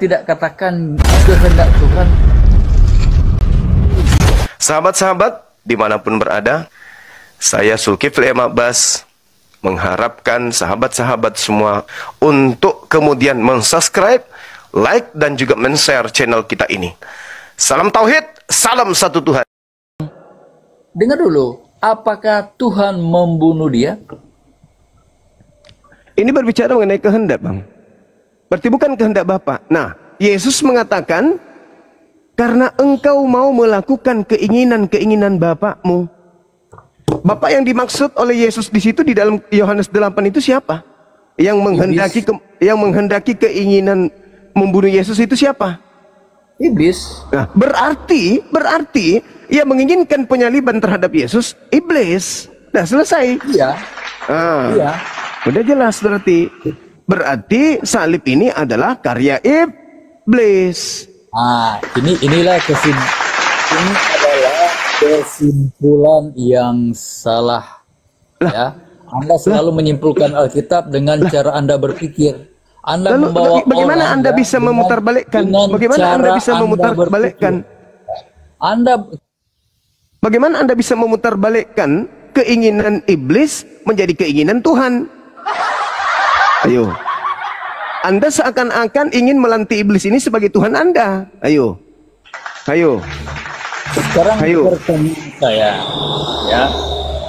tidak katakan kehendak Tuhan? Sahabat-sahabat dimanapun berada, saya Zulkifli M. Abbas mengharapkan sahabat-sahabat semua untuk kemudian mensubscribe, like, dan juga men-share channel kita ini. Salam Tauhid, salam satu Tuhan. Dengar dulu, apakah Tuhan membunuh dia? Ini berbicara mengenai kehendak, Bang. Berarti bukan kehendak Bapa. Nah, Yesus mengatakan, karena engkau mau melakukan keinginan-keinginan Bapakmu. Bapak yang dimaksud oleh Yesus di situ di dalam Yohanes 8 itu siapa? Yang menghendaki keinginan membunuh Yesus itu siapa? Iblis. Nah, berarti ia menginginkan penyaliban terhadap Yesus, iblis. Nah, selesai. Iya. Iya. Udah jelas berarti. Berarti salib ini adalah karya iblis. Inilah kesimpulan yang salah. Ya. Anda selalu menyimpulkan Alkitab dengan cara Anda berpikir. Anda membawa bagaimana Anda bisa memutarbalikkan? Bagaimana Anda bisa memutarbalikkan? Bagaimana Anda bisa memutarbalikkan keinginan iblis menjadi keinginan Tuhan? Ayo. Anda seakan-akan ingin melantik iblis ini sebagai Tuhan Anda. Ayo. Sekarang pertanyaan saya, ya,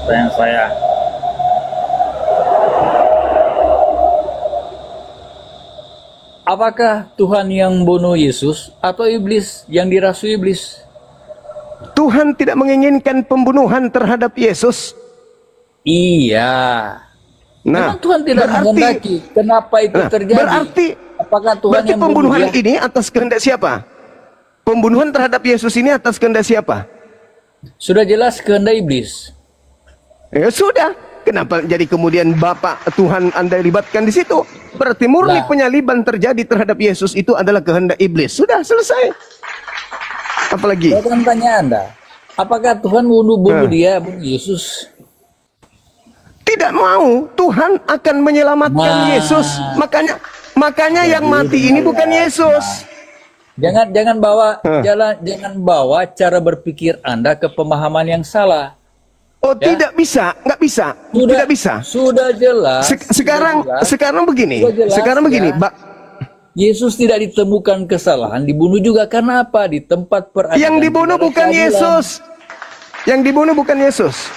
pertanyaan saya. Apakah Tuhan yang bunuh Yesus atau iblis yang dirasui iblis? Tuhan tidak menginginkan pembunuhan terhadap Yesus. Iya. Nah, memang Tuhan tidak menghendaki. Kenapa itu terjadi? Apakah Tuhan yang pembunuhan ini atas kehendak siapa? Pembunuhan terhadap Yesus ini atas kehendak siapa? Sudah jelas kehendak iblis. Ya sudah. Kenapa jadi kemudian Bapak Tuhan Anda libatkan di situ? Berarti murni penyaliban terjadi terhadap Yesus itu adalah kehendak iblis. Sudah selesai. Apalagi? Saya akan tanya Anda, apakah Tuhan bunuh dia, bunuh Yesus? Tidak mau. Tuhan akan menyelamatkan Yesus. Makanya yang mati ini bukan Yesus. Jangan bawa cara berpikir Anda ke pemahaman yang salah. Oh, ya? Tidak bisa, nggak bisa, tidak bisa. Sudah jelas. Sekarang begini, Yesus tidak ditemukan kesalahan, dibunuh juga karena apa? Di tempat peradilan. Yang dibunuh bukan Yesus. Yang dibunuh bukan Yesus.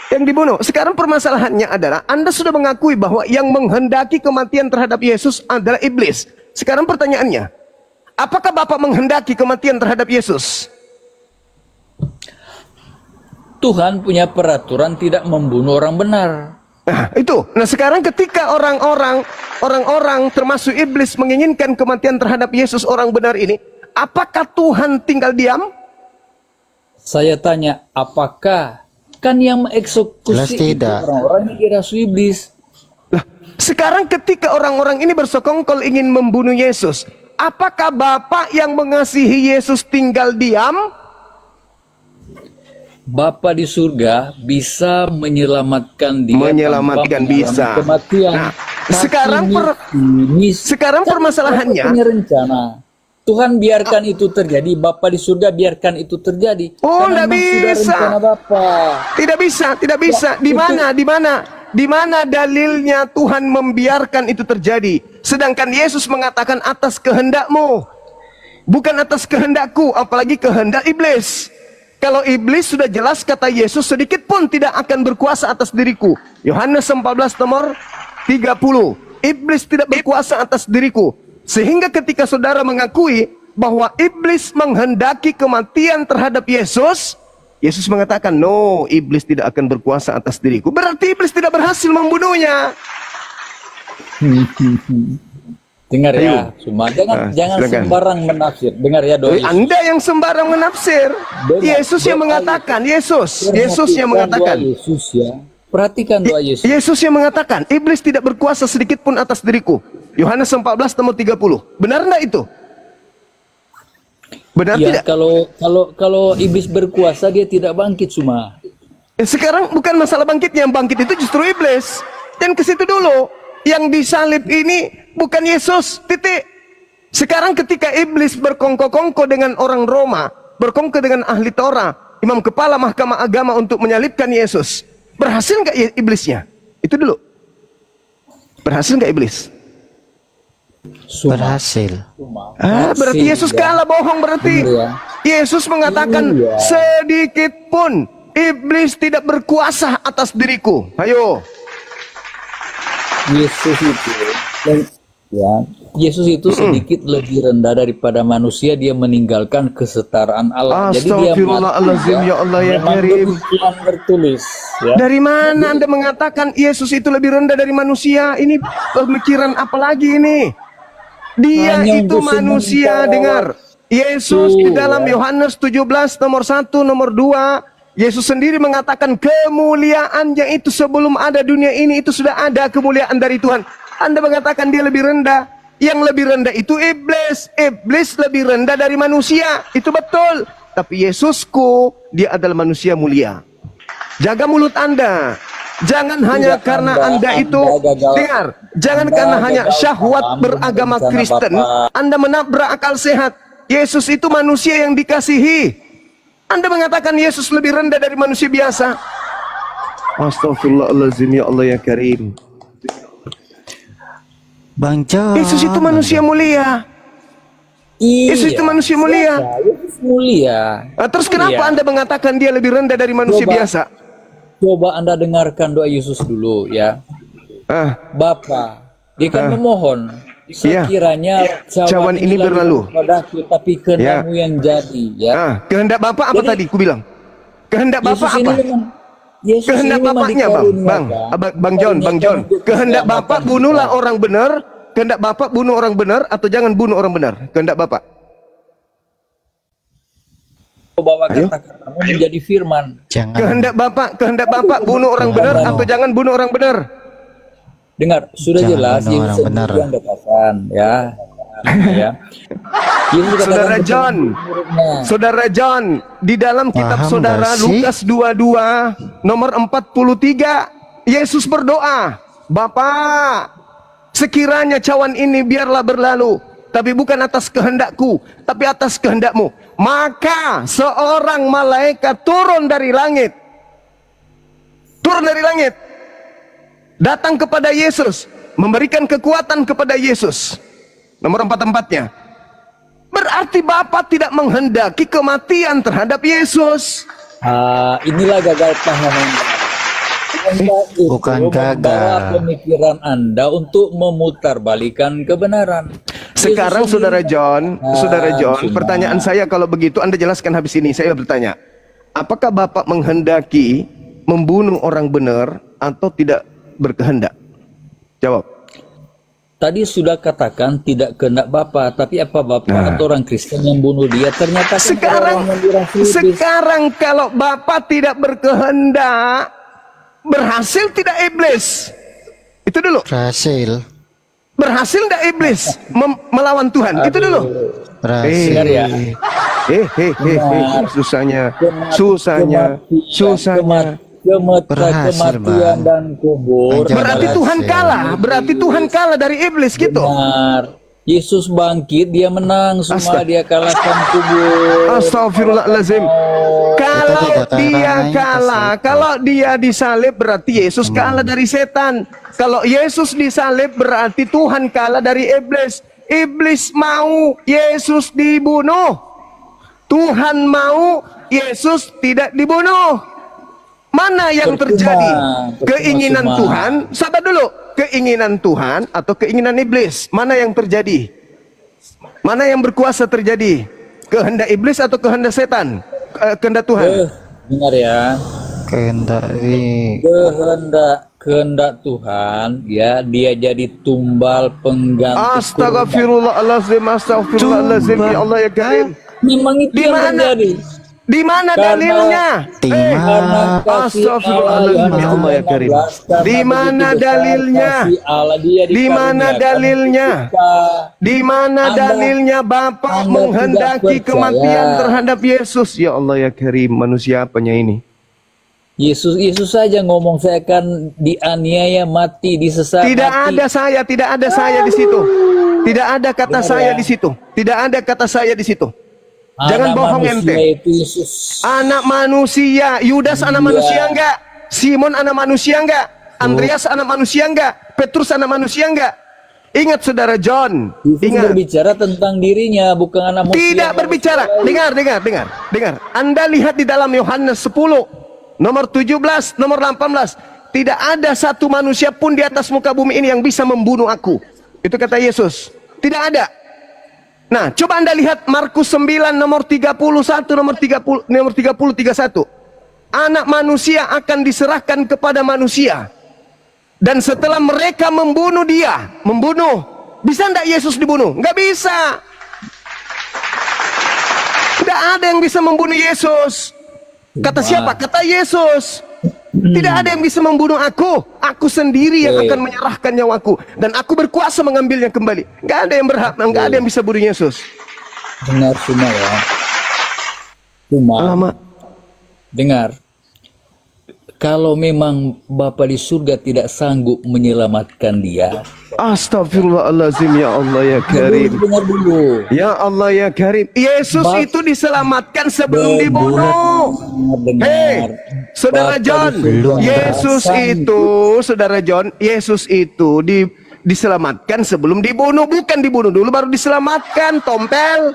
Yang dibunuh. Sekarang permasalahannya adalah Anda sudah mengakui bahwa yang menghendaki kematian terhadap Yesus adalah iblis. Sekarang pertanyaannya, apakah Bapak menghendaki kematian terhadap Yesus? Tuhan punya peraturan tidak membunuh orang benar. Nah, itu. Nah, sekarang ketika orang-orang termasuk iblis menginginkan kematian terhadap Yesus orang benar ini, apakah Tuhan tinggal diam? Saya tanya, apakah kan yang mengeksekusi orang-orang yang dirasui iblis? Nah, sekarang ketika orang-orang ini bersekongkol ingin membunuh Yesus, apakah Bapak yang mengasihi Yesus tinggal diam? Bapa di surga bisa menyelamatkan dia. Menyelamatkan bisa. Kematian. Nah, sekarang permasalahannya. Rencana. Tuhan biarkan itu terjadi. Bapa di surga biarkan itu terjadi. Oh, tidak bisa. Tidak bisa. Di mana dalilnya Tuhan membiarkan itu terjadi? Sedangkan Yesus mengatakan atas kehendakmu, bukan atas kehendakku, apalagi kehendak iblis. Kalau iblis sudah jelas kata Yesus, sedikit pun tidak akan berkuasa atas diriku. Yohanes 14 nomor 30. Iblis tidak berkuasa atas diriku. Sehingga ketika saudara mengakui bahwa iblis menghendaki kematian terhadap Yesus, Yesus mengatakan, no, iblis tidak akan berkuasa atas diriku. Berarti iblis tidak berhasil membunuhnya. Dengar ya, cuma jangan sembarang menafsir. Dengar ya, Doi. Anda yang sembarang menafsir. Yesus yang mengatakan, Yesus yang mengatakan. Yesus ya. Perhatikan doa Yesus. Yesus yang mengatakan, iblis tidak berkuasa sedikit pun atas diriku. Yohanes 14 nomor 30. Benar enggak itu? Benar ya, tidak? Kalau iblis berkuasa dia tidak bangkit cuma. Sekarang bukan masalah bangkitnya, yang bangkit itu justru iblis. Dan ke situ dulu. Yang disalib ini bukan Yesus, titik. Sekarang ketika iblis berkongko-kongko dengan orang Roma, berkongko dengan ahli Torah, imam kepala mahkamah agama untuk menyalibkan Yesus, berhasil nggak iblisnya? Itu dulu. Berhasil nggak iblis? Berhasil. Berarti Yesus kalah, bohong berarti. Yesus mengatakan, sedikit pun iblis tidak berkuasa atas diriku. Ayo. Yesus itu sedikit lebih rendah daripada manusia. Dia meninggalkan kesetaraan Allah. Jadi dia Astagfirullahaladzim, ya Allah ya Karim. Tertulis. Ya. Dari mana Anda mengatakan Yesus itu lebih rendah dari manusia? Ini pemikiran apa lagi ini? Dia itu manusia, dengar. Yesus di dalam Yohanes 17 nomor 1, nomor 2, Yesus sendiri mengatakan kemuliaannya itu sebelum ada dunia ini itu sudah ada kemuliaan dari Tuhan. Anda mengatakan dia lebih rendah. Yang lebih rendah itu iblis. Iblis lebih rendah dari manusia. Itu betul. Tapi Yesusku, dia adalah manusia mulia. Jaga mulut Anda. Jangan hanya karena Anda itu, dengar, jangan karena hanya syahwat beragama Kristen, Anda menabrak akal sehat. Yesus itu manusia yang dikasihi. Anda mengatakan Yesus lebih rendah dari manusia biasa. Astagfirullahaladzim, ya Allah ya Karim. Bang John. Yesus itu manusia mulia. Yesus itu manusia mulia. Yesus mulia. Terus kenapa Anda mengatakan dia lebih rendah dari manusia biasa? Coba Anda dengarkan doa Yesus dulu ya. Bapa, dia kan memohon, sekiranya cawan ini berlalu padaku, tapi kehendakmu yang jadi. Ya. Kehendak Bapa apa tadi? Ku bilang. Kehendak Bapa apa? Kehendak Bapaknya Bang John. Kehendak Bapak bunuhlah orang benar. Kehendak Bapak bunuh orang benar atau jangan bunuh orang benar? Kehendak Bapak. Bawa kata-katamu menjadi firman. Kehendak Bapak bunuh orang benar atau jangan bunuh orang benar? Dengar, sudah jelas Yesus yang katakan ya. Saudara John, di dalam kitab saudara Lukas 22 nomor 43, Yesus berdoa, Bapa, sekiranya cawan ini biarlah berlalu, tapi bukan atas kehendakku, tapi atas kehendakmu. Maka seorang malaikat turun dari langit, datang kepada Yesus, memberikan kekuatan kepada Yesus. Nomor 44-nya, berarti Bapa tidak menghendaki kematian terhadap Yesus. Inilah gagal paham. Bukan gagal. Pemikiran Anda untuk memutarbalikan kebenaran. Sekarang saudara John, pertanyaan saya kalau begitu Anda jelaskan habis ini. Saya bertanya, apakah Bapak menghendaki membunuh orang benar atau tidak berkehendak? Jawab. Tadi sudah katakan tidak kehendak Bapak, tapi apa Bapak atau orang Kristen yang bunuh dia? Ternyata sekarang kalau Bapak tidak berkehendak, berhasil tidak iblis? Itu dulu. Berhasil tidak iblis melawan Tuhan? Itu dulu. Berhasil. Susahnya. Kematian dan kubur. Berarti Tuhan kalah. Berarti Tuhan kalah dari iblis gitu. Benar. Yesus bangkit, dia menang semua, dia kalahkan kubur. Astagfirullahaladzim. Kalau dia disalib berarti Yesus kalah dari setan. Kalau Yesus disalib berarti Tuhan kalah dari iblis. Iblis mau Yesus dibunuh. Tuhan mau Yesus tidak dibunuh. Mana yang terjadi? Keinginan Tuhan, sabar dulu. Keinginan Tuhan atau keinginan iblis? Mana yang terjadi? Mana yang berkuasa terjadi? Kehendak iblis atau kehendak setan? Kehendak Tuhan. Dengar ya. Kehendak Tuhan, ya, dia jadi tumbal pengganti. Astagfirullahaladzim, ya Allah ya Karim. Memang itu yang terjadi. Di mana dalilnya? Astagfirullahaladzim, ya Allah ya Karim. Di mana dalilnya? Di mana dalilnya? Di mana dalilnya Bapak menghendaki kematian terhadap Yesus? Ya Allah ya Karim, manusia apanya ini? Yesus saja ngomong, saya akan dianiaya, mati, disesat. Tidak ada saya di situ. Tidak ada kata Dengar saya ya. di situ. Tidak ada kata saya di situ. Jangan Anak bohong manusia ente. itu Yesus. Anak manusia, Yudas anak Iya. manusia enggak? Simon anak manusia enggak? Andreas anak manusia enggak? Petrus anak manusia enggak? Ingat saudara John, Yesus ingat. berbicara tentang dirinya, bukan anak manusia. Tidak berbicara. Dengar. Anda lihat di dalam Yohanes 10, nomor 17, nomor 18. Tidak ada satu manusia pun di atas muka bumi ini yang bisa membunuh aku. Itu kata Yesus. Tidak ada. Nah, coba Anda lihat Markus 9 nomor 31, nomor 31. Anak manusia akan diserahkan kepada manusia. Dan setelah mereka membunuh dia, bisa enggak Yesus dibunuh? Enggak bisa. Tidak ada yang bisa membunuh Yesus. Kata siapa? Kata Yesus. Tidak ada yang bisa membunuh aku. Aku sendiri yang akan menyerahkan nyawaku. Dan aku berkuasa mengambilnya kembali. Enggak ada yang berhak, enggak ada yang bisa bunuh Yesus. Dengar semua ya. Cuma, Alamak. dengar. Kalau memang Bapa di surga tidak sanggup menyelamatkan dia, Astagfirullahaladzim, ya Allah ya Karim. dengar dulu. Ya Allah ya Karim. Yesus itu diselamatkan sebelum dibunuh. Hei, saudara John, Yesus itu diselamatkan sebelum dibunuh, bukan dibunuh dulu baru diselamatkan, tompel.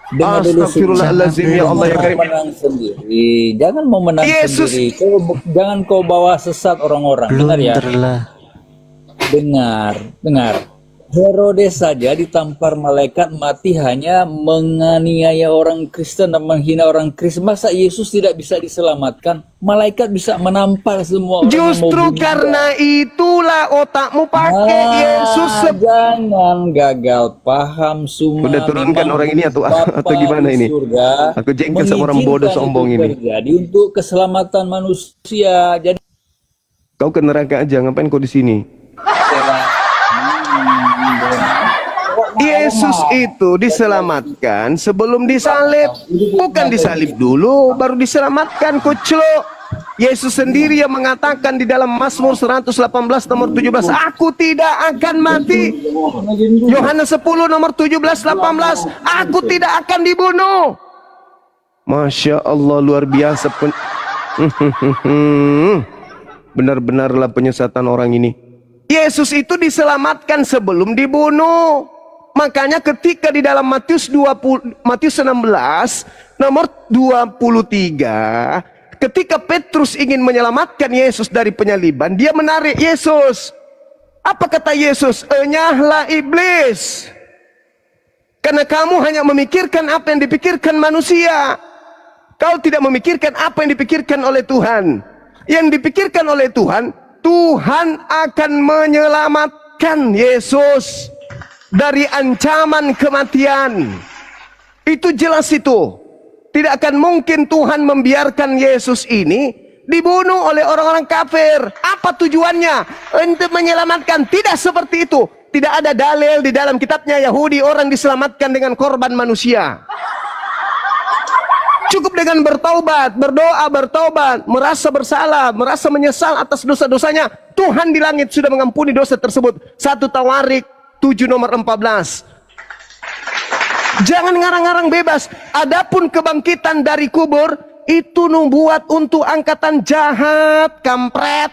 Dengar dulu, Astagfirullahaladzim, ya Allah ya Karim. menang sendiri. Jangan mau menang Yesus. sendiri. Jangan kau bawa sesat orang-orang. Dengar ya. Dengar. Herodes saja ditampar malaikat mati hanya menganiaya orang Kristen dan menghina orang Kristen. Masa Yesus tidak bisa diselamatkan? Malaikat bisa menampar semua orang yang mau Justru bunuh karena dia. itulah otakmu pakai Yesus. Jangan gagal paham semua. Udah turunkan Memang orang ini atau Bapa gimana di ini? surga Aku jengkel sama orang bodoh mengizinkan sombong itu ini. terjadi untuk keselamatan manusia. Jadi Kau ke neraka aja, ngapain kau di sini? Yesus itu diselamatkan sebelum disalib. Bukan disalib dulu baru diselamatkan, kucluk. Yesus sendiri yang mengatakan di dalam Mazmur 118 nomor 17, aku tidak akan mati. Yohanes 10 nomor 17 18, aku tidak akan dibunuh. Masya Allah, luar biasa. Benar-benarlah penyesatan orang ini. Yesus itu diselamatkan sebelum dibunuh. Makanya ketika di dalam Matius 16 nomor 23, ketika Petrus ingin menyelamatkan Yesus dari penyaliban, dia menarik Yesus. Apa kata Yesus? Enyahlah iblis. Karena kamu hanya memikirkan apa yang dipikirkan manusia. Kau tidak memikirkan apa yang dipikirkan oleh Tuhan. Yang dipikirkan oleh Tuhan, Tuhan akan menyelamatkan Yesus dari ancaman kematian. Itu jelas itu. Tidak akan mungkin Tuhan membiarkan Yesus ini dibunuh oleh orang-orang kafir. Apa tujuannya? Untuk menyelamatkan. Tidak seperti itu. Tidak ada dalil di dalam kitabnya Yahudi orang diselamatkan dengan korban manusia. Cukup dengan bertaubat, berdoa, bertaubat, merasa bersalah, merasa menyesal atas dosa-dosanya. Tuhan di langit sudah mengampuni dosa tersebut. 1 Tawarik 7 nomor 14. Jangan ngarang-ngarang bebas. Adapun kebangkitan dari kubur, itu nubuat untuk angkatan jahat, kampret.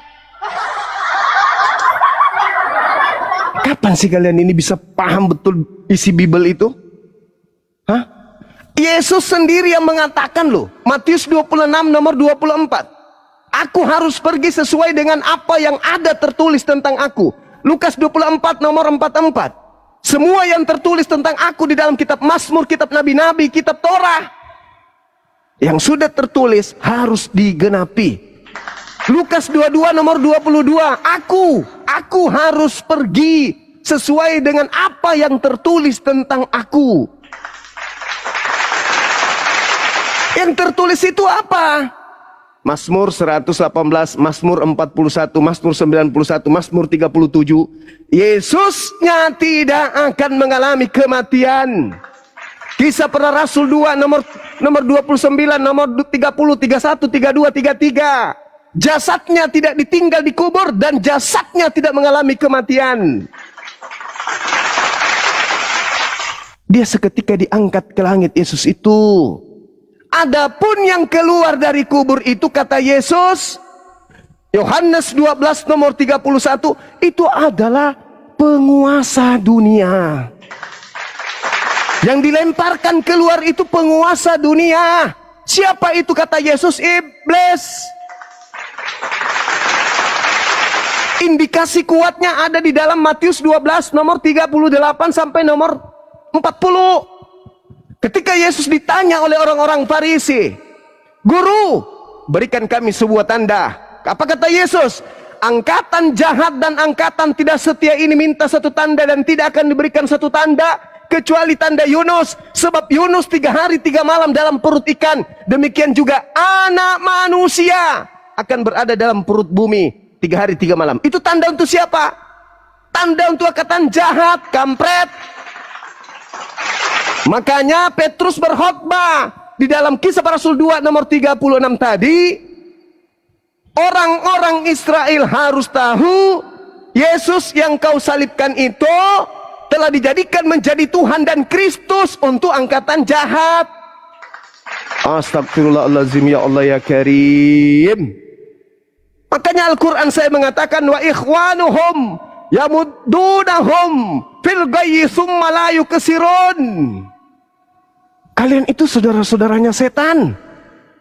Kapan sih kalian ini bisa paham betul isi Bible itu? Hah? Yesus sendiri yang mengatakan loh, Matius 26 nomor 24. Aku harus pergi sesuai dengan apa yang ada tertulis tentang aku. Lukas 24 nomor 44. Semua yang tertulis tentang aku di dalam kitab Mazmur, kitab Nabi-Nabi, kitab Torah, yang sudah tertulis harus digenapi. Lukas 22 nomor 22. Aku harus pergi sesuai dengan apa yang tertulis tentang aku. Yang tertulis itu apa? Mazmur 118, Mazmur 41, Mazmur 91, Mazmur 37. Yesusnya tidak akan mengalami kematian. Kisah Para Rasul 2 nomor 29, nomor 30, 31, 32, 33. Jasadnya tidak ditinggal di kubur dan jasadnya tidak mengalami kematian. Dia seketika diangkat ke langit, Yesus itu. Adapun yang keluar dari kubur itu, kata Yesus, Yohanes 12 nomor 31, itu adalah penguasa dunia. Yang dilemparkan keluar itu penguasa dunia. Siapa itu, kata Yesus? Iblis. Indikasi kuatnya ada di dalam Matius 12 nomor 38 sampai nomor 40. Ketika Yesus ditanya oleh orang-orang Farisi, "Guru, berikan kami sebuah tanda." Apa kata Yesus? Angkatan jahat dan angkatan tidak setia ini minta satu tanda, dan tidak akan diberikan satu tanda kecuali tanda Yunus. Sebab Yunus 3 hari 3 malam dalam perut ikan. Demikian juga Anak Manusia akan berada dalam perut bumi 3 hari 3 malam. Itu tanda untuk siapa? Tanda untuk angkatan jahat, kampret. Makanya Petrus berkhotbah di dalam Kisah Para Rasul 2 nomor 36 tadi. Orang-orang Israel harus tahu, Yesus yang kau salibkan itu telah dijadikan menjadi Tuhan dan Kristus untuk angkatan jahat. Astagfirullahaladzim, ya Allah ya Karim. Makanya Al-Quran saya mengatakan, wa ikhwanuhum yamuddunahum fil ghayyi tsumma la yukasirun. Kalian itu saudara-saudaranya setan,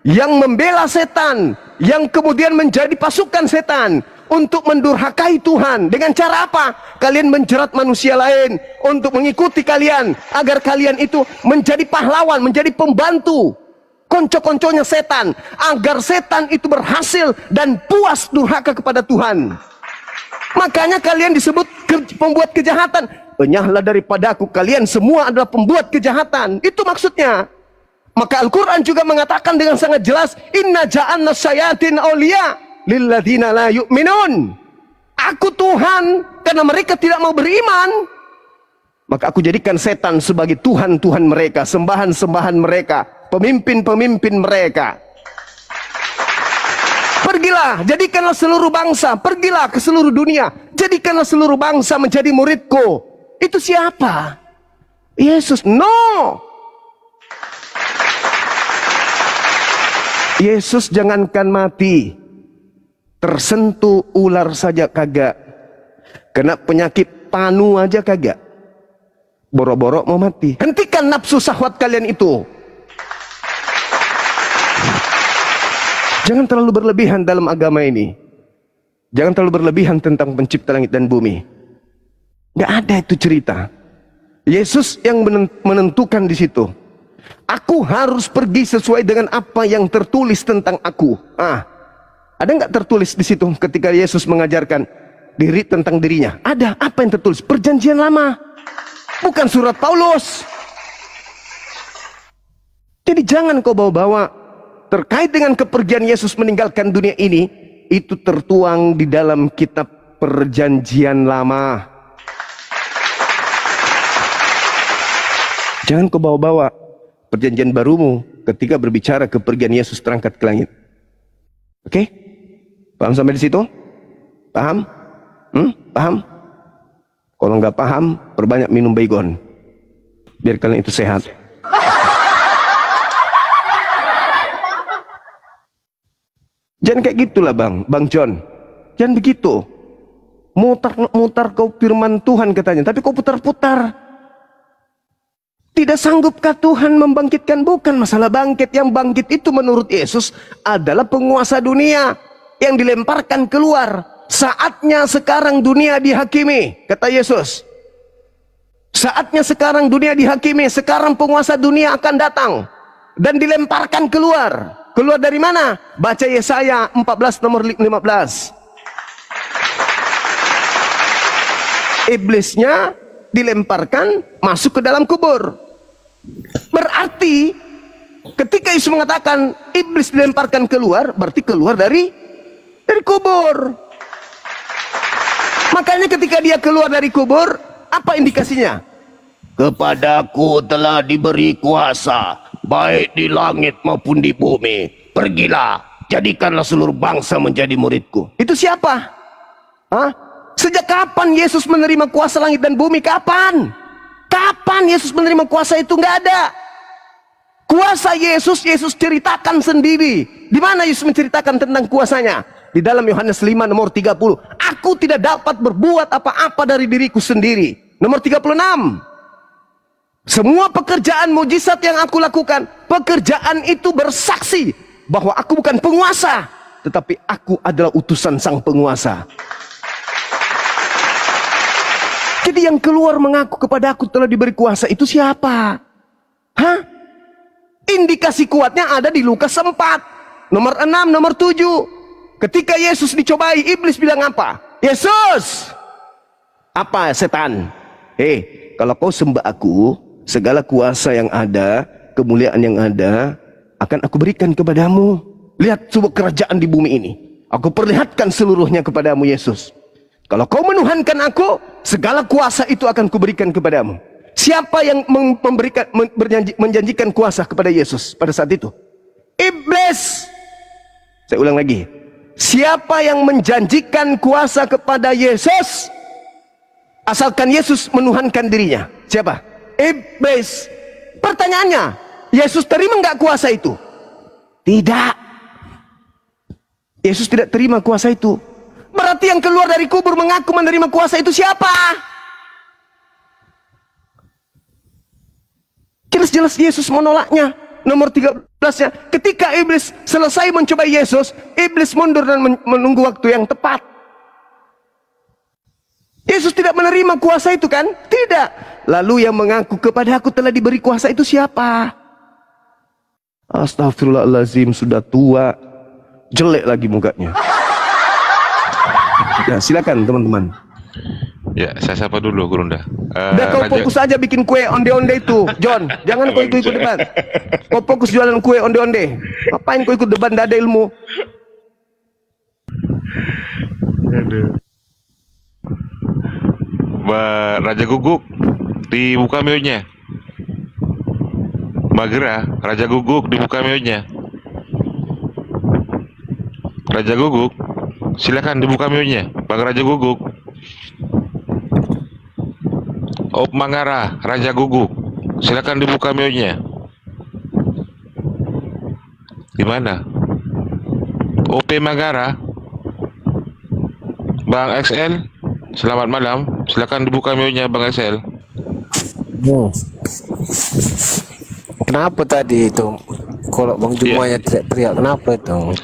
yang membela setan, yang kemudian menjadi pasukan setan untuk mendurhakai Tuhan. Dengan cara apa? Kalian menjerat manusia lain untuk mengikuti kalian, agar kalian itu menjadi pahlawan, menjadi pembantu konco-konconya setan, agar setan itu berhasil dan puas durhaka kepada Tuhan. Makanya kalian disebut pembuat kejahatan. Enyahlah daripadaku, kalian semua adalah pembuat kejahatan. Itu maksudnya. Maka Al-Quran juga mengatakan dengan sangat jelas, inna ja'alna syayatin awliya lilladzina la yu'minun. Aku Tuhan, karena mereka tidak mau beriman, maka aku jadikan setan sebagai Tuhan-Tuhan mereka, sembahan-sembahan mereka, pemimpin-pemimpin mereka. Pergilah, jadikanlah seluruh bangsa, pergilah ke seluruh dunia, jadikanlah seluruh bangsa menjadi muridku. Itu siapa? Yesus. No. Yesus jangankan mati, tersentuh ular saja kagak, kena penyakit panu aja kagak, boro-boro mau mati. Hentikan nafsu syahwat kalian itu. Jangan terlalu berlebihan dalam agama ini. Jangan terlalu berlebihan tentang pencipta langit dan bumi. Gak ada itu cerita. Yesus yang menentukan di situ. Aku harus pergi sesuai dengan apa yang tertulis tentang aku. Ada nggak tertulis di situ ketika Yesus mengajarkan diri tentang dirinya? Ada. Apa yang tertulis? Perjanjian Lama, bukan surat Paulus. Jadi jangan kau bawa-bawa terkait dengan kepergian Yesus meninggalkan dunia ini. Itu tertuang di dalam kitab Perjanjian Lama. Jangan kau bawa-bawa perjanjian barumu ketika berbicara kepergian Yesus terangkat ke langit. Oke? Paham sampai di situ? Paham? Paham? Kalau nggak paham, perbanyak minum baygon, biar kalian itu sehat. Jangan kayak gitulah Bang John. Jangan begitu. Mutar-mutar kau firman Tuhan katanya, tapi kau putar-putar. Tidak sanggupkah Tuhan membangkitkan? Bukan masalah bangkit. Yang bangkit itu menurut Yesus adalah penguasa dunia yang dilemparkan keluar. Saatnya sekarang dunia dihakimi, kata Yesus. Saatnya sekarang dunia dihakimi. Sekarang penguasa dunia akan datang dan dilemparkan keluar. Keluar dari mana? Baca Yesaya 14 nomor 15. Iblisnya dilemparkan masuk ke dalam kubur. Berarti ketika Yesus mengatakan iblis dilemparkan keluar, berarti keluar dari kubur. Makanya ketika dia keluar dari kubur, apa indikasinya? Kepadaku telah diberi kuasa, baik di langit maupun di bumi. Pergilah, jadikanlah seluruh bangsa menjadi muridku. Itu siapa? Sejak kapan Yesus menerima kuasa langit dan bumi? Kapan? Kapan Yesus menerima kuasa itu? Nggak ada. Kuasa Yesus ceritakan sendiri. Di mana Yesus menceritakan tentang kuasanya? Di dalam Yohanes 5 nomor 30. Aku tidak dapat berbuat apa-apa dari diriku sendiri. Nomor 36. Semua pekerjaan mujizat yang aku lakukan, pekerjaan itu bersaksi bahwa aku bukan penguasa, tetapi aku adalah utusan sang penguasa. Jadi yang keluar mengaku kepada aku telah diberi kuasa itu siapa? Hah? Indikasi kuatnya ada di Lukas 4. Nomor 6, nomor 7. Ketika Yesus dicobai, iblis bilang apa? Yesus! Apa setan? Kalau kau sembah aku, segala kuasa yang ada, kemuliaan yang ada, akan aku berikan kepadamu. Lihat sebuah kerajaan di bumi ini. Aku perlihatkan seluruhnya kepadamu, Yesus. Kalau kau menuhankan aku, segala kuasa itu akan kuberikan kepadamu. Siapa yang menjanjikan kuasa kepada Yesus pada saat itu? Iblis. Saya ulang lagi. Siapa yang menjanjikan kuasa kepada Yesus? Asalkan Yesus menuhankan dirinya. Siapa? Iblis. Pertanyaannya, Yesus terima nggak kuasa itu? Tidak. Yesus tidak terima kuasa itu. Berarti yang keluar dari kubur mengaku menerima kuasa itu siapa? Jelas-jelas Yesus menolaknya. Nomor 13-nya, ketika iblis selesai mencoba Yesus, iblis mundur dan menunggu waktu yang tepat. Yesus tidak menerima kuasa itu kan? Tidak. Lalu yang mengaku kepada aku telah diberi kuasa itu siapa? Astagfirullahaladzim, sudah tua, jelek lagi mukanya. Ya, silakan teman-teman. Ya, saya sapa dulu Gurunda. Udah kau fokus aja bikin kue onde-onde itu, John. Jangan kau ikut debat. Kau fokus jualan kue onde-onde. Ngapain kau ikut debat? Nggak ada ilmu. Raja Guguk dibuka mionya. Magera, Raja Guguk dibuka mionya. Raja Guguk, silakan dibuka mionya, Bang Raja Guguk. Op Mangara, Raja Guguk, silakan dibuka mionya. Di mana? OP Mangara, Bang XL, selamat malam. Silakan dibuka mionya, Bang XL. Kenapa tadi itu? Kalau Bang Jumanya teriak, kenapa itu?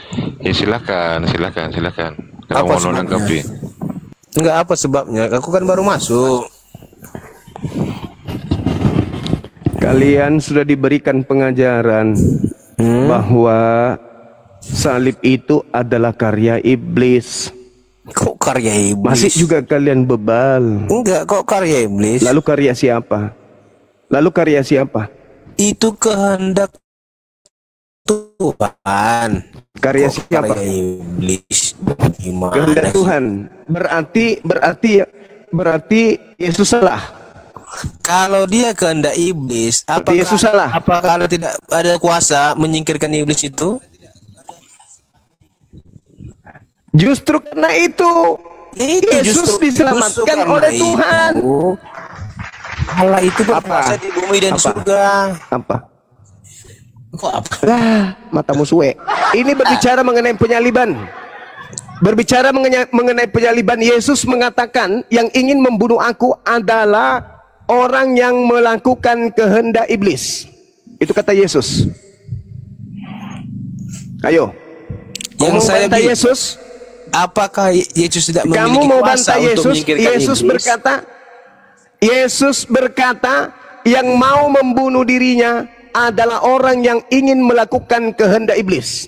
Ya silakan. Kalau Apa mau nanggapi. Enggak, apa sebabnya? Aku kan baru masuk. Kalian sudah diberikan pengajaran bahwa salib itu adalah karya iblis. Kok karya iblis? Masih juga kalian bebal. Enggak, kok karya iblis? Lalu karya siapa? Itu kehendak Tuhan. Karya Kok siapa? Karya iblis. Gimana? Kehendak Tuhan. Berarti Yesus salah. Kalau dia kehendak iblis, apakah Yesus salah? Kalau tidak ada kuasa menyingkirkan iblis itu? Justru karena itu Yesus diselamatkan oleh Tuhan. Allah itu berkuasa di bumi dan surga. Apa? Kok apa? Lah, matamu suwe. Ini berbicara mengenai penyaliban. Berbicara mengenai penyaliban, Yesus mengatakan yang ingin membunuh aku adalah orang yang melakukan kehendak iblis. Itu kata Yesus. Ayo. Yang saya bantah Yesus. Apakah Yesus tidak memiliki Kamu mau kuasa bantah untuk Yesus? menyingkirkan iblis? Yesus berkata, yang mau membunuh dirinya adalah orang yang ingin melakukan kehendak iblis.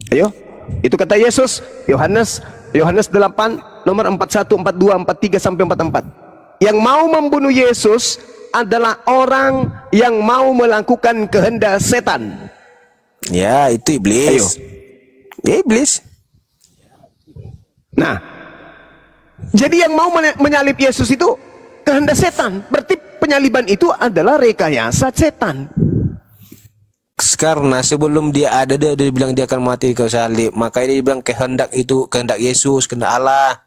Ayo, itu kata Yesus. Yohanes 8 nomor 41, 42, 43 sampai 44. Yang mau membunuh Yesus adalah orang yang mau melakukan kehendak setan. Ya, itu iblis. Ayo. Ya, iblis. Nah, jadi yang mau menyalib Yesus itu kehendak setan. Berarti penyaliban itu adalah rekayasa setan. Karena sebelum dia ada, dia bilang dia akan mati ke salib. Makanya dia bilang kehendak itu kehendak Yesus, kehendak Allah.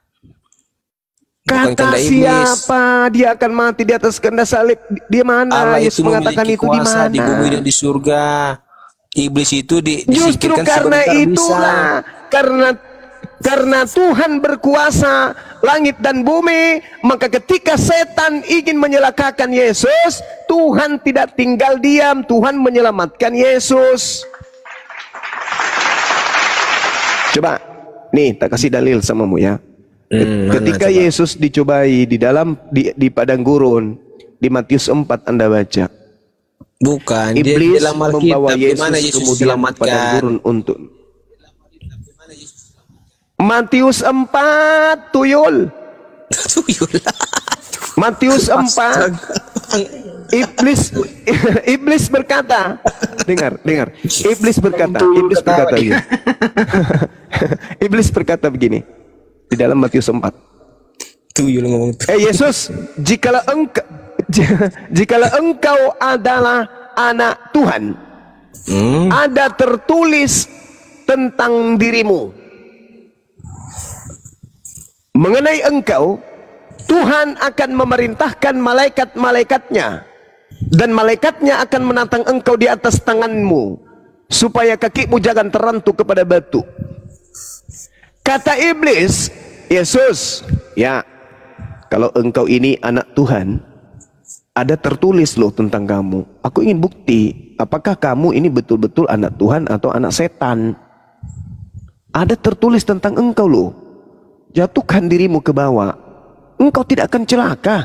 Kata siapa dia akan mati di atas kehendak salib? Dia mana? Allah Yesus itu mengatakan memiliki itu di kuasa mana? di bumi dan di surga. Iblis itu Justru disingkirkan karena sebentar itulah, karena Tuhan berkuasa langit dan bumi, maka ketika setan ingin menyelakakan Yesus, Tuhan tidak tinggal diam, Tuhan menyelamatkan Yesus. Coba, nih tak kasih dalil samamu ya. Ketika Yesus dicobai di padang gurun, di Matius 4 Anda baca. Bukan, Iblis dia dalam membawa Alkitab, Yesus kemudian ke padang gurun untuk Matius 4 tuyul. Matius 4 Iblis berkata, dengar. Iblis berkata begini. Iblis berkata begini di dalam Matius 4. Tuyul ngomong. Yesus, jikalau engkau adalah anak Tuhan, ada tertulis tentang dirimu. Mengenai engkau, Tuhan akan memerintahkan malaikat-malaikatnya, dan malaikatnya akan menatang engkau di atas tanganmu, supaya kakimu jangan terantuk kepada batu. Kata iblis, Yesus, ya, kalau engkau ini anak Tuhan, ada tertulis loh tentang kamu. Aku ingin bukti, apakah kamu ini betul-betul anak Tuhan atau anak setan. Ada tertulis tentang engkau loh. Jatuhkan dirimu ke bawah, engkau tidak akan celaka.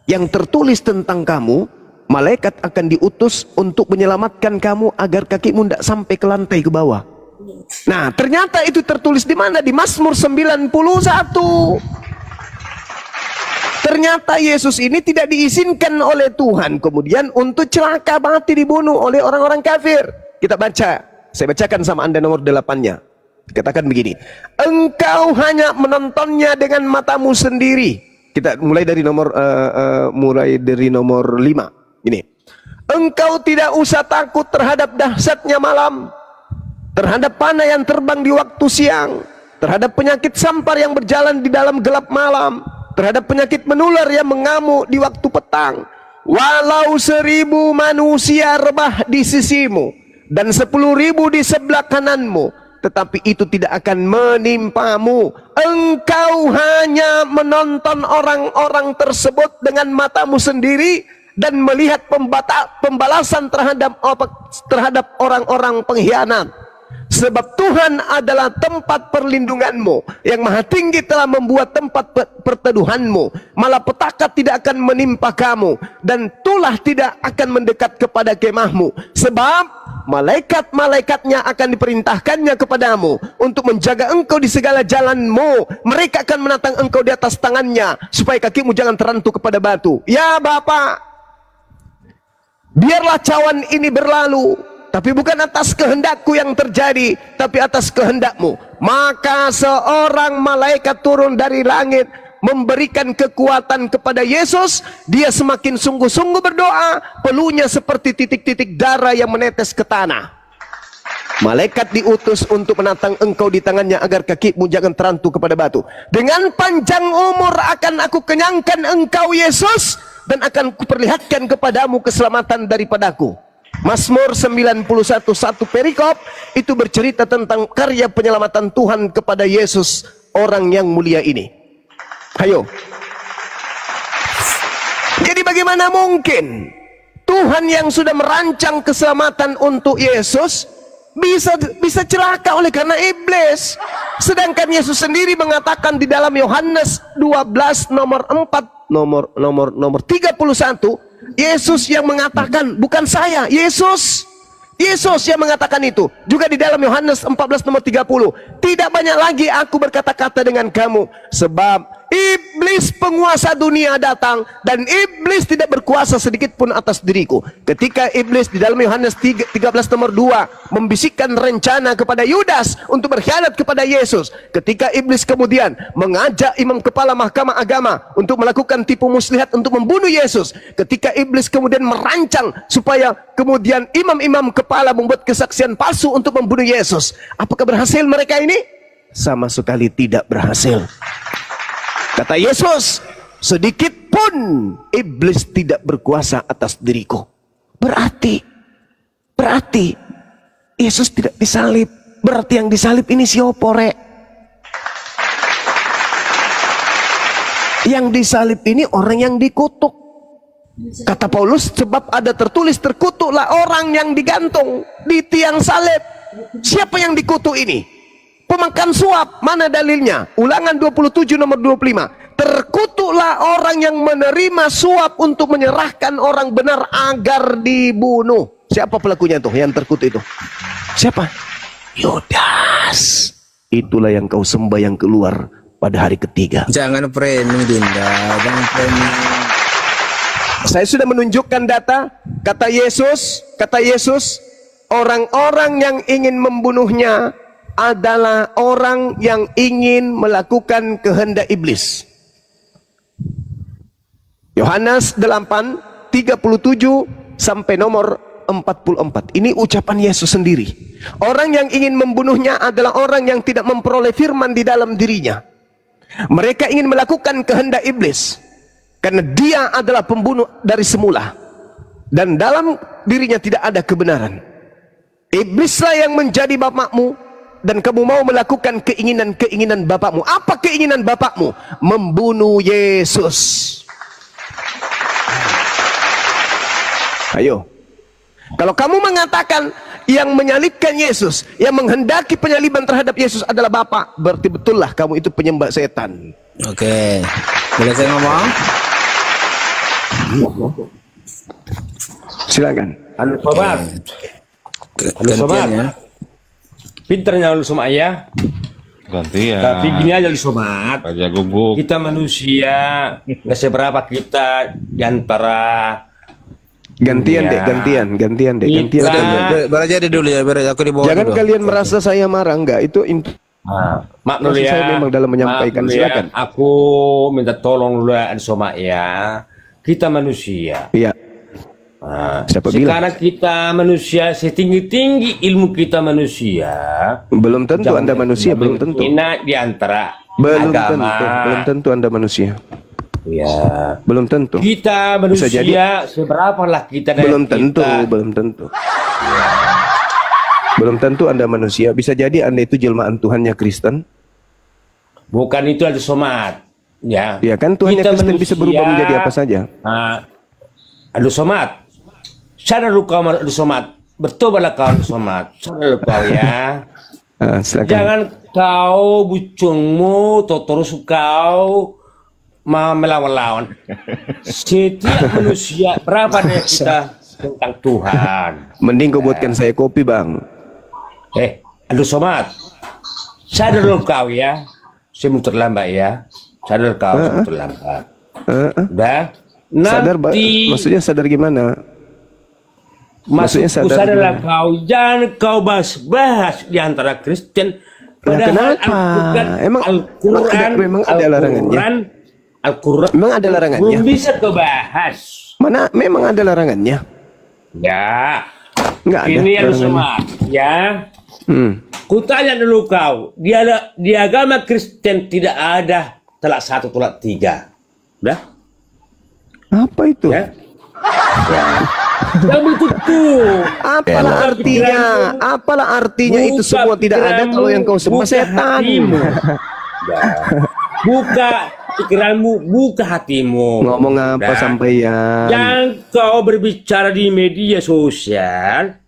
Yang tertulis tentang kamu, malaikat akan diutus untuk menyelamatkan kamu agar kakimu tidak sampai ke lantai ke bawah. Nah, ternyata itu tertulis di mana? Di Mazmur 91. Ternyata Yesus ini tidak diizinkan oleh Tuhan kemudian untuk celaka mati dibunuh oleh orang-orang kafir. Kita baca, saya bacakan sama Anda nomor 8-nya. Dikatakan begini, engkau hanya menontonnya dengan matamu sendiri. Kita mulai dari nomor 5. Ini, engkau tidak usah takut terhadap dahsyatnya malam, terhadap panah yang terbang di waktu siang, terhadap penyakit sampar yang berjalan di dalam gelap malam, terhadap penyakit menular yang mengamuk di waktu petang. Walau 1000 manusia rebah di sisimu dan 10.000 di sebelah kananmu, tetapi itu tidak akan menimpamu. Engkau hanya menonton orang-orang tersebut dengan matamu sendiri dan melihat pembalasan terhadap orang-orang pengkhianat. Sebab Tuhan adalah tempat perlindunganmu, yang Maha Tinggi telah membuat tempat perteduhanmu. Malapetaka tidak akan menimpa kamu, dan tulah tidak akan mendekat kepada kemahmu. Sebab malaikat-malaikatnya akan diperintahkannya kepadamu untuk menjaga engkau di segala jalanmu. Mereka akan menatang engkau di atas tangannya, supaya kakimu jangan terantuk kepada batu. Ya Bapa, biarlah cawan ini berlalu, tapi bukan atas kehendakku yang terjadi, tapi atas kehendakmu. Maka seorang malaikat turun dari langit memberikan kekuatan kepada Yesus. Dia semakin sungguh-sungguh berdoa, peluhnya seperti titik-titik darah yang menetes ke tanah. Malaikat diutus untuk menatang engkau di tangannya agar kakimu jangan terantuk kepada batu. Dengan panjang umur akan aku kenyangkan engkau Yesus, dan akan kuperlihatkan kepadamu keselamatan daripadaku. Mazmur 91 1 perikop itu bercerita tentang karya penyelamatan Tuhan kepada Yesus, orang yang mulia ini. Ayo. Jadi bagaimana mungkin Tuhan yang sudah merancang keselamatan untuk Yesus bisa celaka oleh karena iblis? Sedangkan Yesus sendiri mengatakan di dalam Yohanes 12 nomor 31, Yesus yang mengatakan, bukan saya, Yesus yang mengatakan itu. Juga di dalam Yohanes 14 nomor 30, tidak banyak lagi aku berkata-kata dengan kamu, sebab iblis penguasa dunia datang, dan iblis tidak berkuasa sedikit pun atas diriku. Ketika iblis di dalam Yohanes 13 nomor 2 membisikkan rencana kepada Yudas untuk berkhianat kepada Yesus, ketika iblis kemudian mengajak imam kepala mahkamah agama untuk melakukan tipu muslihat untuk membunuh Yesus, ketika iblis kemudian merancang supaya kemudian imam-imam kepala membuat kesaksian palsu untuk membunuh Yesus, apakah berhasil mereka ini? Sama sekali tidak berhasil. Kata Yesus, sedikit pun iblis tidak berkuasa atas diriku. Berarti Yesus tidak disalib. Berarti yang disalib ini siapa, Rek? Yang disalib ini orang yang dikutuk. Kata Paulus, sebab ada tertulis, terkutuklah orang yang digantung di tiang salib. Siapa yang dikutuk ini? Pemakan suap. Mana dalilnya? Ulangan 27 nomor 25. Terkutuklah orang yang menerima suap untuk menyerahkan orang benar agar dibunuh. Siapa pelakunya tuh yang terkutuk itu? Siapa? Yudas. Itulah yang kau sembah yang keluar pada hari ketiga. Jangan framing Dinda, jangan framing. Saya sudah menunjukkan data. Kata Yesus, orang-orang yang ingin membunuhnya adalah orang yang ingin melakukan kehendak iblis. Yohanes 8:37 sampai nomor 44. Ini ucapan Yesus sendiri. Orang yang ingin membunuhnya adalah orang yang tidak memperoleh firman di dalam dirinya. Mereka ingin melakukan kehendak iblis karena dia adalah pembunuh dari semula dan dalam dirinya tidak ada kebenaran. Iblislah yang menjadi bapakmu dan kamu mau melakukan keinginan-keinginan bapakmu. Apa keinginan bapakmu? Membunuh Yesus. Ayo. Kalau kamu mengatakan yang menyalibkan Yesus, yang menghendaki penyaliban terhadap Yesus adalah Bapa, berarti betullah kamu itu penyembah setan. Oke. Boleh saya ngomong? Silakan. Anu sobat. Anu sobat. Ya. Pinternya lu sobat ya. Gantian. Tapi gini aja lu sobat. Raja Guguk. Kita manusia nggak seberapa kita di antara Gantian deh, gantian deh. Biar aja dulu ya, biar aku di bawah. Jangan dulu. kalian merasa saya marah, enggak. Itu Mak dulu ya. Saya memang dalam menyampaikan. Silakan. Aku minta tolong dulu ya, Soma ya. Kita manusia. Iya. Siapa bilang? Sekarang kita manusia setinggi-tinggi ilmu kita manusia. Belum tentu Anda manusia, belum tentu. Ini di antara Belum agama. belum tentu Anda manusia. Ya. Belum tentu. Kita Bisa manusia jadi. seberapa lah kita dari Belum tentu, kita. belum tentu. Belum tentu Anda manusia. Bisa jadi Anda itu jelmaan Tuhannya Kristen. Bukan itu ada somat. Ya. Ya kan Tuhannya Kita Kristen bisa berubah manusia, menjadi apa saja. Adu somat. Sadar lu kau adu somat. Bertobatlah kau adu somat. Sadar lu kau ya. Silakan. Jangan kau bucungmu terus kau melawan-lawan. Setiap manusia berapa dari kita tentang Tuhan. Mending kau buatkan saya kopi, Bang. Adu somat. Sadar lu kau ya. Saya mau terlambat ya. Sadar kau saya terlambat. Udah. Sadar, Nanti maksudnya sadar gimana? Maksudnya sadar sadarlah kau, jangan kau bahas di antara Kristen. Padahal kenapa? Al-Quran, memang ada larangannya. Al-Quran Memang ada larangannya. belum bisa kau bahas. Mana memang ada larangannya? Ya. Enggak ada. Ini yang larangannya. semua. Ya. Ku tanya dulu kau, di agama Kristen tidak ada talak 1, talak 3. Udah? Apa itu? Ya. Yang begitu. Apalah artinya? Apalah artinya itu semua tidak ada kalau yang kau sembah setan. Buka pikiranmu, buka hatimu. Ngomong apa sampeyan? Yang kau berbicara di media sosial.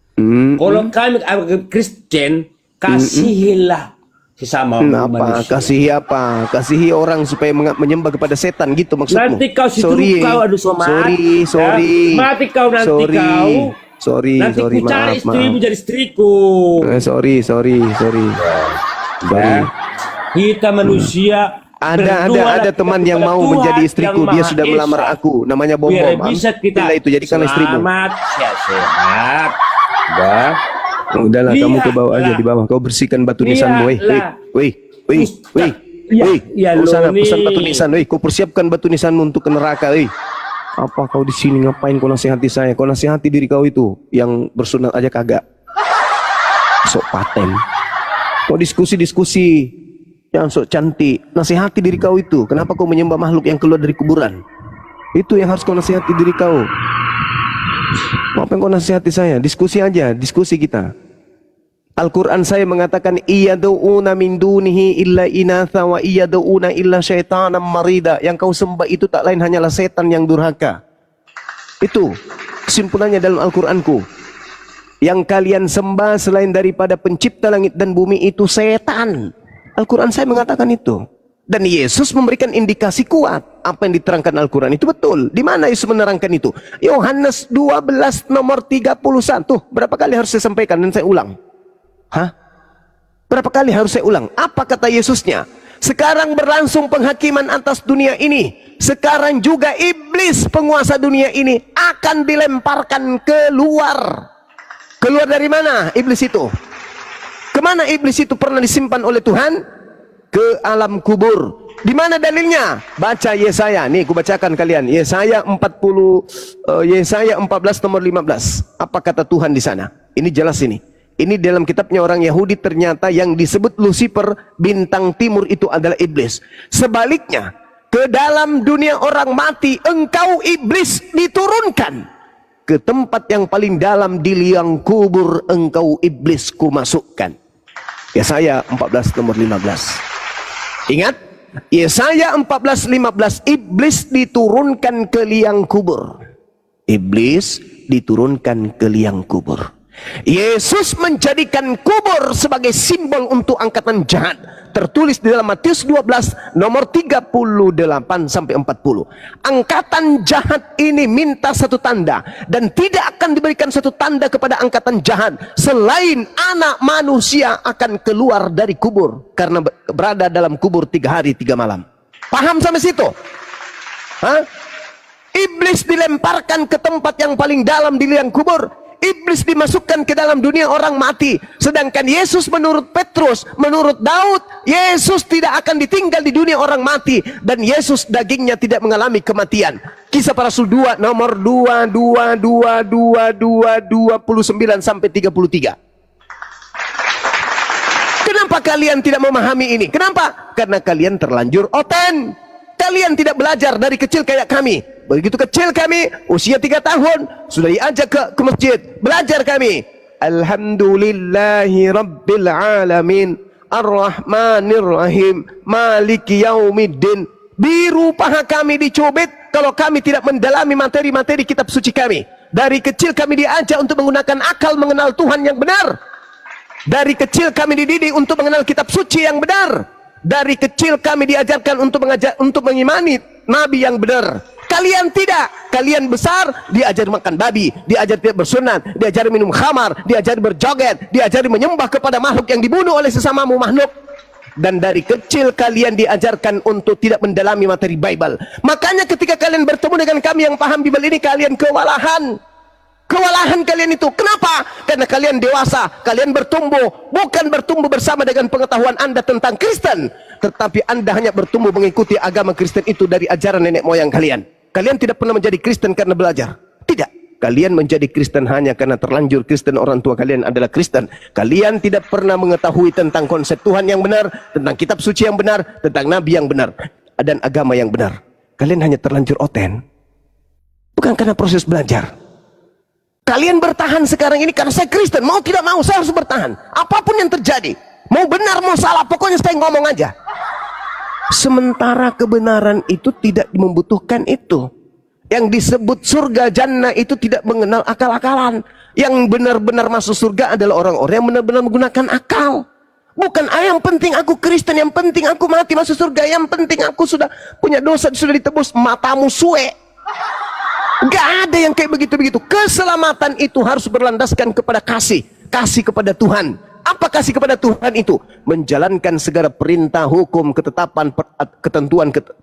Kalau kami Kristen, kasihilah sesama Apa? manusia. Kasihi apa? Kasihi orang supaya menyembah kepada setan gitu maksudmu? Nanti kau Sorry. kau adu somat. Sorry. Ya, mati kau nanti Sorry. kau. Sorry, Nanti ku cari maaf. istrimu jadi istriku. Sorry. Sorry. Kita manusia. Ada teman yang mau menjadi istriku, dia sudah melamar aku, namanya Bom Biar Bom. bisa kita Bila itu jadikanlah istrimu. selamat, ya sehat. Udah. Udahlah, kamu ke bawah aja, Lihatlah. di bawah. Kau bersihkan batu nisanmu, weh. Ya, Kau sana lo pesan nih. batu nisan, weh. Kau persiapkan batu nisanmu untuk ke neraka, weh. Apa kau di sini ngapain? Kau nasihati saya, kau nasihati diri kau itu yang bersunat aja kagak. Sok paten. Kau diskusi. yang sok cantik. Nasihati diri kau itu. Kenapa kau menyembah makhluk yang keluar dari kuburan? Itu yang harus kau nasihati diri kau. Apa yang kau nasihati saya? Diskusi aja, diskusi kita. Al-Quran saya mengatakan iyad'una min dunihi illa inatha wa iyad'una illa syaitanan marida. Yang kau sembah itu tak lain hanyalah setan yang durhaka. Itu kesimpulannya dalam Al-Quranku. Yang kalian sembah selain daripada pencipta langit dan bumi itu setan. Al-Quran saya mengatakan itu. Dan Yesus memberikan indikasi kuat. Apa yang diterangkan Al-Quran itu betul. Di mana Yesus menerangkan itu? Yohanes 12 nomor 31. Berapa kali harus saya sampaikan dan saya ulang? Hah? Berapa kali harus saya ulang? Apa kata Yesusnya? Sekarang berlangsung penghakiman atas dunia ini. Sekarang juga iblis penguasa dunia ini akan dilemparkan keluar. Keluar dari mana iblis itu? Kemana iblis itu pernah disimpan oleh Tuhan? Ke alam kubur. Di mana dalilnya? Baca Yesaya. Nih, aku bacakan kalian. Yesaya 14 nomor 15. Apa kata Tuhan di sana? Ini jelas ini. Ini dalam kitabnya orang Yahudi, ternyata yang disebut Lucifer, bintang timur, itu adalah iblis. Sebaliknya, ke dalam dunia orang mati, engkau iblis diturunkan. Ke tempat yang paling dalam di liang kubur, engkau iblis kumasukkan. Yesaya 14 nomor 15. Ingat, Yesaya 14:15, iblis diturunkan ke liang kubur. Iblis diturunkan ke liang kubur. Yesus menjadikan kubur sebagai simbol untuk angkatan jahat. Tertulis di dalam Matius 12 nomor 38 sampai 40. Angkatan jahat ini minta satu tanda, dan tidak akan diberikan satu tanda kepada angkatan jahat selain anak manusia akan keluar dari kubur, karena berada dalam kubur 3 hari 3 malam. Paham sampai situ? Hah? Iblis dilemparkan ke tempat yang paling dalam di liang kubur. Iblis dimasukkan ke dalam dunia orang mati. Sedangkan Yesus menurut Petrus, menurut Daud, Yesus tidak akan ditinggal di dunia orang mati. Dan Yesus dagingnya tidak mengalami kematian. Kisah Para Rasul 2 nomor 29 sampai 33. Kenapa kalian tidak memahami ini? Kenapa? Karena kalian terlanjur oten. Kalian tidak belajar dari kecil kayak kami. Begitu kecil kami, usia 3 tahun, sudah diajak ke masjid. Belajar kami. Alhamdulillahi Rabbil Alamin, Ar-Rahmanir-Rahim, Maliki Yaumiddin. Biru paha kami dicubit kalau kami tidak mendalami materi-materi kitab suci kami. Dari kecil kami diajak untuk menggunakan akal mengenal Tuhan yang benar. Dari kecil kami dididik untuk mengenal kitab suci yang benar. Dari kecil kami diajarkan untuk mengimani Nabi yang benar. Kalian tidak. Kalian besar diajar makan babi, diajar tidak bersunat, diajar minum khamar, diajar berjoget, diajar menyembah kepada makhluk yang dibunuh oleh sesamamu makhluk. Dan dari kecil kalian diajarkan untuk tidak mendalami materi Bible. Makanya ketika kalian bertemu dengan kami yang paham Bible ini, kalian kewalahan. Kewalahan kalian itu. Kenapa? Karena kalian dewasa, kalian bertumbuh. Bukan bertumbuh bersama dengan pengetahuan Anda tentang Kristen, tetapi Anda hanya bertumbuh mengikuti agama Kristen itu dari ajaran nenek moyang kalian. Kalian tidak pernah menjadi Kristen karena belajar. Tidak. Kalian menjadi Kristen hanya karena terlanjur Kristen, orang tua kalian adalah Kristen. Kalian tidak pernah mengetahui tentang konsep Tuhan yang benar, tentang kitab suci yang benar, tentang Nabi yang benar, dan agama yang benar. Kalian hanya terlanjur oten. Bukan karena proses belajar. Kalian bertahan sekarang ini karena saya Kristen. Mau tidak mau saya harus bertahan. Apapun yang terjadi. Mau benar mau salah, pokoknya saya ngomong aja. Sementara kebenaran itu tidak membutuhkan itu. Yang disebut surga jannah itu tidak mengenal akal-akalan. Yang benar-benar masuk surga adalah orang-orang yang benar-benar menggunakan akal. Bukan yang penting aku Kristen, yang penting aku mati masuk surga, yang penting aku sudah punya dosa, sudah ditebus, matamu suwe. Gak ada yang kayak begitu-begitu. Keselamatan itu harus berlandaskan kepada kasih. Kasih kepada Tuhan. Apa kasih kepada Tuhan itu? Menjalankan segala perintah, hukum, ketetapan,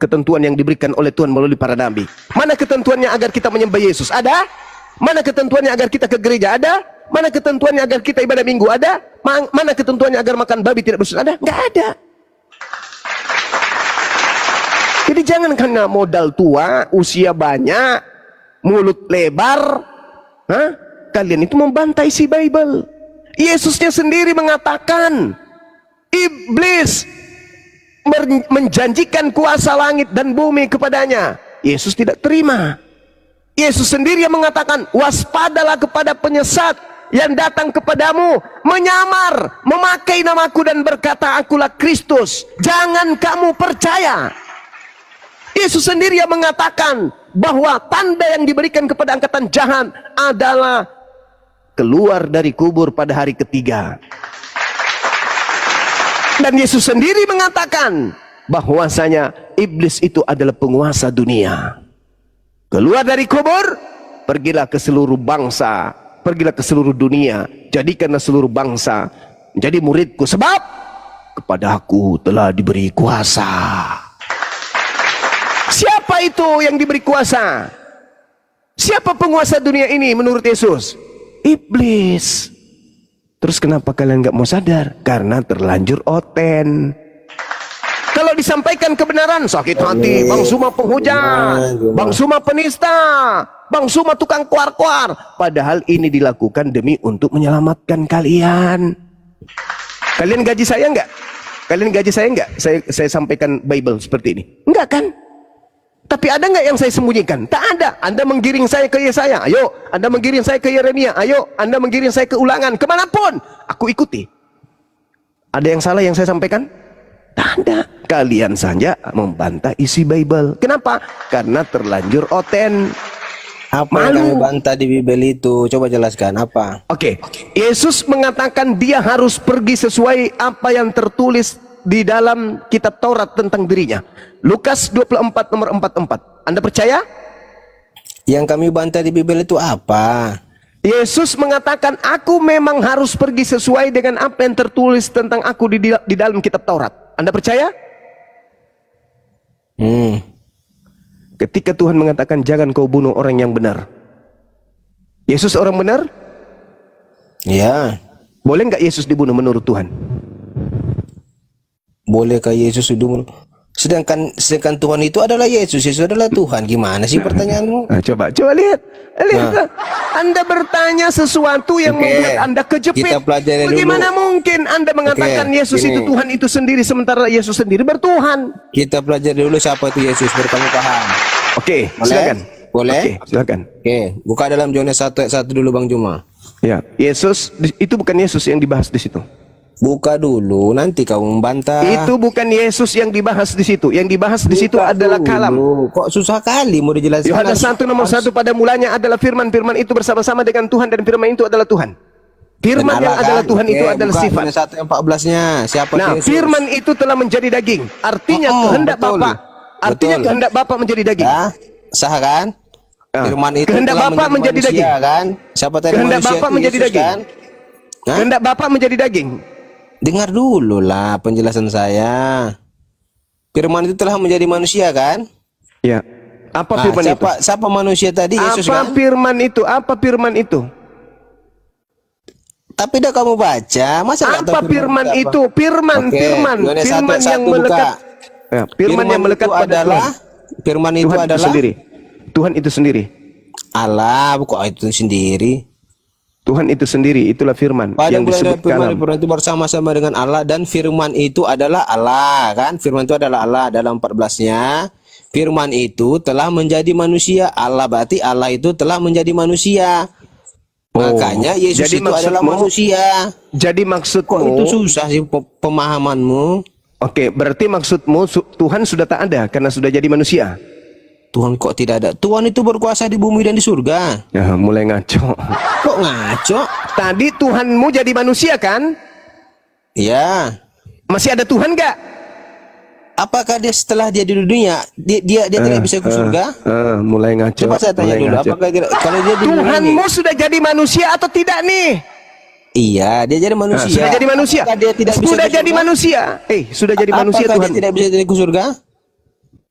ketentuan yang diberikan oleh Tuhan melalui para nabi. Mana ketentuannya agar kita menyembah Yesus? Ada? Mana ketentuannya agar kita ke gereja? Ada? Mana ketentuannya agar kita ibadah minggu? Ada? Mana ketentuannya agar makan babi tidak bersun? Ada? Nggak ada. Jadi jangan karena modal tua, usia banyak, mulut lebar, kalian itu membantai si Bible. Yesusnya sendiri mengatakan, iblis menjanjikan kuasa langit dan bumi kepadanya. Yesus tidak terima. Yesus sendiri yang mengatakan, waspadalah kepada penyesat yang datang kepadamu, menyamar, memakai namaku dan berkata, akulah Kristus. Jangan kamu percaya. Yesus sendiri yang mengatakan bahwa tanda yang diberikan kepada angkatan jahat adalah keluar dari kubur pada hari ketiga. Dan Yesus sendiri mengatakan bahwasanya iblis itu adalah penguasa dunia. Keluar dari kubur, pergilah ke seluruh bangsa, pergilah ke seluruh dunia, jadikanlah seluruh bangsa menjadi muridku, sebab kepada aku telah diberi kuasa. Siapa itu yang diberi kuasa? Siapa penguasa dunia ini menurut Yesus? Iblis. Terus kenapa kalian nggak mau sadar? Karena terlanjur oten. Kalau disampaikan kebenaran, sakit hati, Bang Suma penghujat, Bang Suma penista, Bang Suma tukang kuar-kuar. Padahal ini dilakukan demi untuk menyelamatkan kalian. Kalian gaji saya nggak? Kalian gaji saya nggak? Saya sampaikan Bible seperti ini. Enggak kan? Tapi ada nggak yang saya sembunyikan? Tak ada. Anda menggiring saya ke Yesaya, ayo. Anda menggiring saya ke Yeremia, ayo. Anda menggiring saya ke Ulangan, kemanapun aku ikuti. Ada yang salah yang saya sampaikan? Tak ada. Kalian saja membantah isi Bible. Kenapa? Karena terlanjur oten. Apa yang kamu bantah di Bible itu? Coba jelaskan apa? Oke. Yesus mengatakan dia harus pergi sesuai apa yang tertulis di dalam kitab Taurat tentang dirinya. Lukas 24 nomor 44. Anda percaya? Yang kami bantah di Bible itu apa? Yesus mengatakan, aku memang harus pergi sesuai dengan apa yang tertulis tentang aku di dalam kitab Taurat. Anda percaya? Ketika Tuhan mengatakan jangan kau bunuh orang yang benar, Yesus orang benar? Ya. Boleh nggak Yesus dibunuh menurut Tuhan? Bolehkah Yesus dibunuh? Sedangkan Tuhan itu adalah Yesus, Yesus adalah Tuhan. Gimana sih pertanyaanmu? Nah, coba lihat. Nah. Anda bertanya sesuatu yang membuat Anda kejepit. Kita pelajari Bagaimana dulu. Mungkin Anda mengatakan Yesus itu Tuhan itu sendiri, sementara Yesus sendiri bertuhan. Kita pelajari dulu siapa itu Yesus, biar kamu paham. Oke, silakan. Boleh? Oke, silakan. Oke, buka dalam Yohanes 1 ayat 1 dulu Bang Juma. Ya, Yesus itu bukan Yesus yang dibahas di situ. Buka dulu, nanti kau membantah. Itu bukan Yesus yang dibahas di situ. Yang dibahas di situ adalah kalam. Kok susah kali mau dijelaskan? Yohanes 1 nomor 1, pada mulanya adalah firman. Firman itu bersama-sama dengan Tuhan, dan firman itu adalah Tuhan. Firman yang adalah Tuhan itu adalah sifat. Yohanes 1 ayat 14-nya. Siapa Nah, Yesus? firman itu telah menjadi daging. Artinya kehendak Bapa. Artinya kehendak Bapa menjadi daging. Ya, sah kan? Firman itu kehendak telah Bapa menjadi manusia, daging. Kan? Siapa tadi Kehendak manusia Bapa itu menjadi Yesus, daging. kan? Kehendak Bapa menjadi daging. Dengar dulu lah penjelasan saya. Firman itu telah menjadi manusia kan? Ya. Apa firman itu? Siapa manusia tadi? Yesus apa kan? firman itu? Apa firman itu? Tapi dah kamu baca, masa nggak tahu Apa firman itu? Firman yang melekat. Ya, firman yang melekat adalah firman itu Tuhan adalah sendiri. Tuhan itu sendiri. Allah, kok itu sendiri? Tuhan itu sendiri, itulah firman Pada yang disebut kalam. Firman itu bersama-sama dengan Allah, dan firman itu adalah Allah kan? Firman itu adalah Allah. Dalam 14-nya firman itu telah menjadi manusia. Allah berarti Allah itu telah menjadi manusia. Makanya Yesus itu adalah manusia. Jadi maksudmu, kok itu susah sih pemahamanmu? Oke, berarti maksudmu Tuhan sudah tak ada karena sudah jadi manusia. Tuhan kok tidak ada? Tuhan itu berkuasa di bumi dan di surga. Ya, mulai ngaco. Kok ngaco? Tadi Tuhanmu jadi manusia kan? Ya. Masih ada Tuhan nggak? Apakah dia setelah dia di dunia dia tidak bisa ke surga? Mulai ngaco. Coba saya tanya dulu, apakah kalau dia di Tuhanmu sudah jadi manusia atau tidak nih? Iya, dia jadi manusia. Sudah jadi manusia. Dia tidak sudah bisa jadi manusia. Sudah jadi manusia Tuhan. Dia tidak bisa jadi ke surga?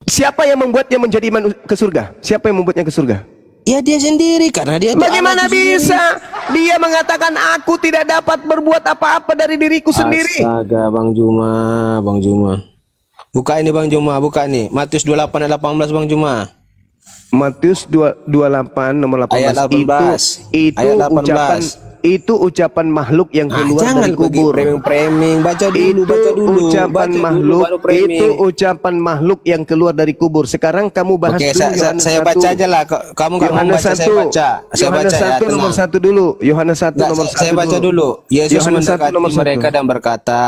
Siapa yang membuatnya menjadi ke surga? Siapa yang membuatnya ke surga? Ya dia sendiri, karena dia. Bagaimana bisa? Dia mengatakan aku tidak dapat berbuat apa-apa dari diriku sendiri. Astaga, Bang Juma. Buka ini Bang Juma, buka nih. Matius 28 ayat 18 Bang Juma. Matius 28 nomor 18. Ayat 18. Itu ayat 18. ucapan Itu ucapan makhluk yang keluar jangan dari kubur. framing, baca dulu, Ucapan baca makhluk, dulu, baru framing. itu ucapan makhluk yang keluar dari kubur. Sekarang kamu bahas Oke, dulu Yohanes saya 1. baca aja lah. Kamu nggak mau baca, saya baca. Saya Yohanes baca 1 ya, nomor tenang. 1 dulu. Yohanes 1 nomor 1 Saya baca dulu. Yesus Yohanes 1 mendekati nomor 1. mereka dan berkata,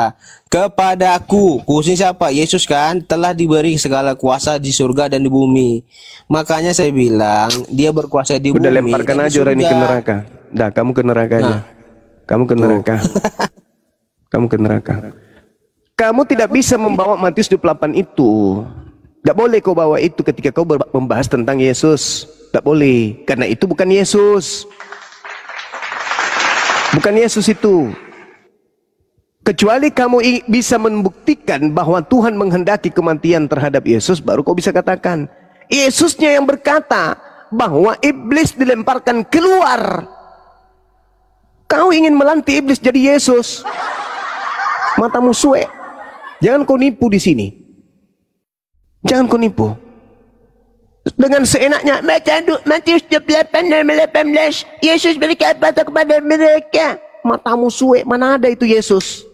kepadaku, khususnya siapa? Yesus kan telah diberi segala kuasa di surga dan di bumi. Makanya saya bilang dia berkuasa di bumi. Udah lemparkan dan di aja orang ini ke surga. neraka. Dah, kamu ke neraka aja. Kamu ke neraka. Kamu ke neraka. Kamu tidak bisa membawa Matius 28 itu. Tidak boleh kau bawa itu ketika kau membahas tentang Yesus. Tidak boleh. Karena itu bukan Yesus. Bukan Yesus itu. Kecuali kamu bisa membuktikan bahwa Tuhan menghendaki kematian terhadap Yesus, baru kau bisa katakan. Yesusnya yang berkata bahwa iblis dilemparkan keluar. Kau ingin melantik iblis jadi Yesus. Matamu suwe. Jangan kau nipu di sini. Jangan kau nipu. Dengan seenaknya baca Matius 28 ayat 18. Yesus berkata kepada mereka. Matamu suwe, mana ada itu Yesus?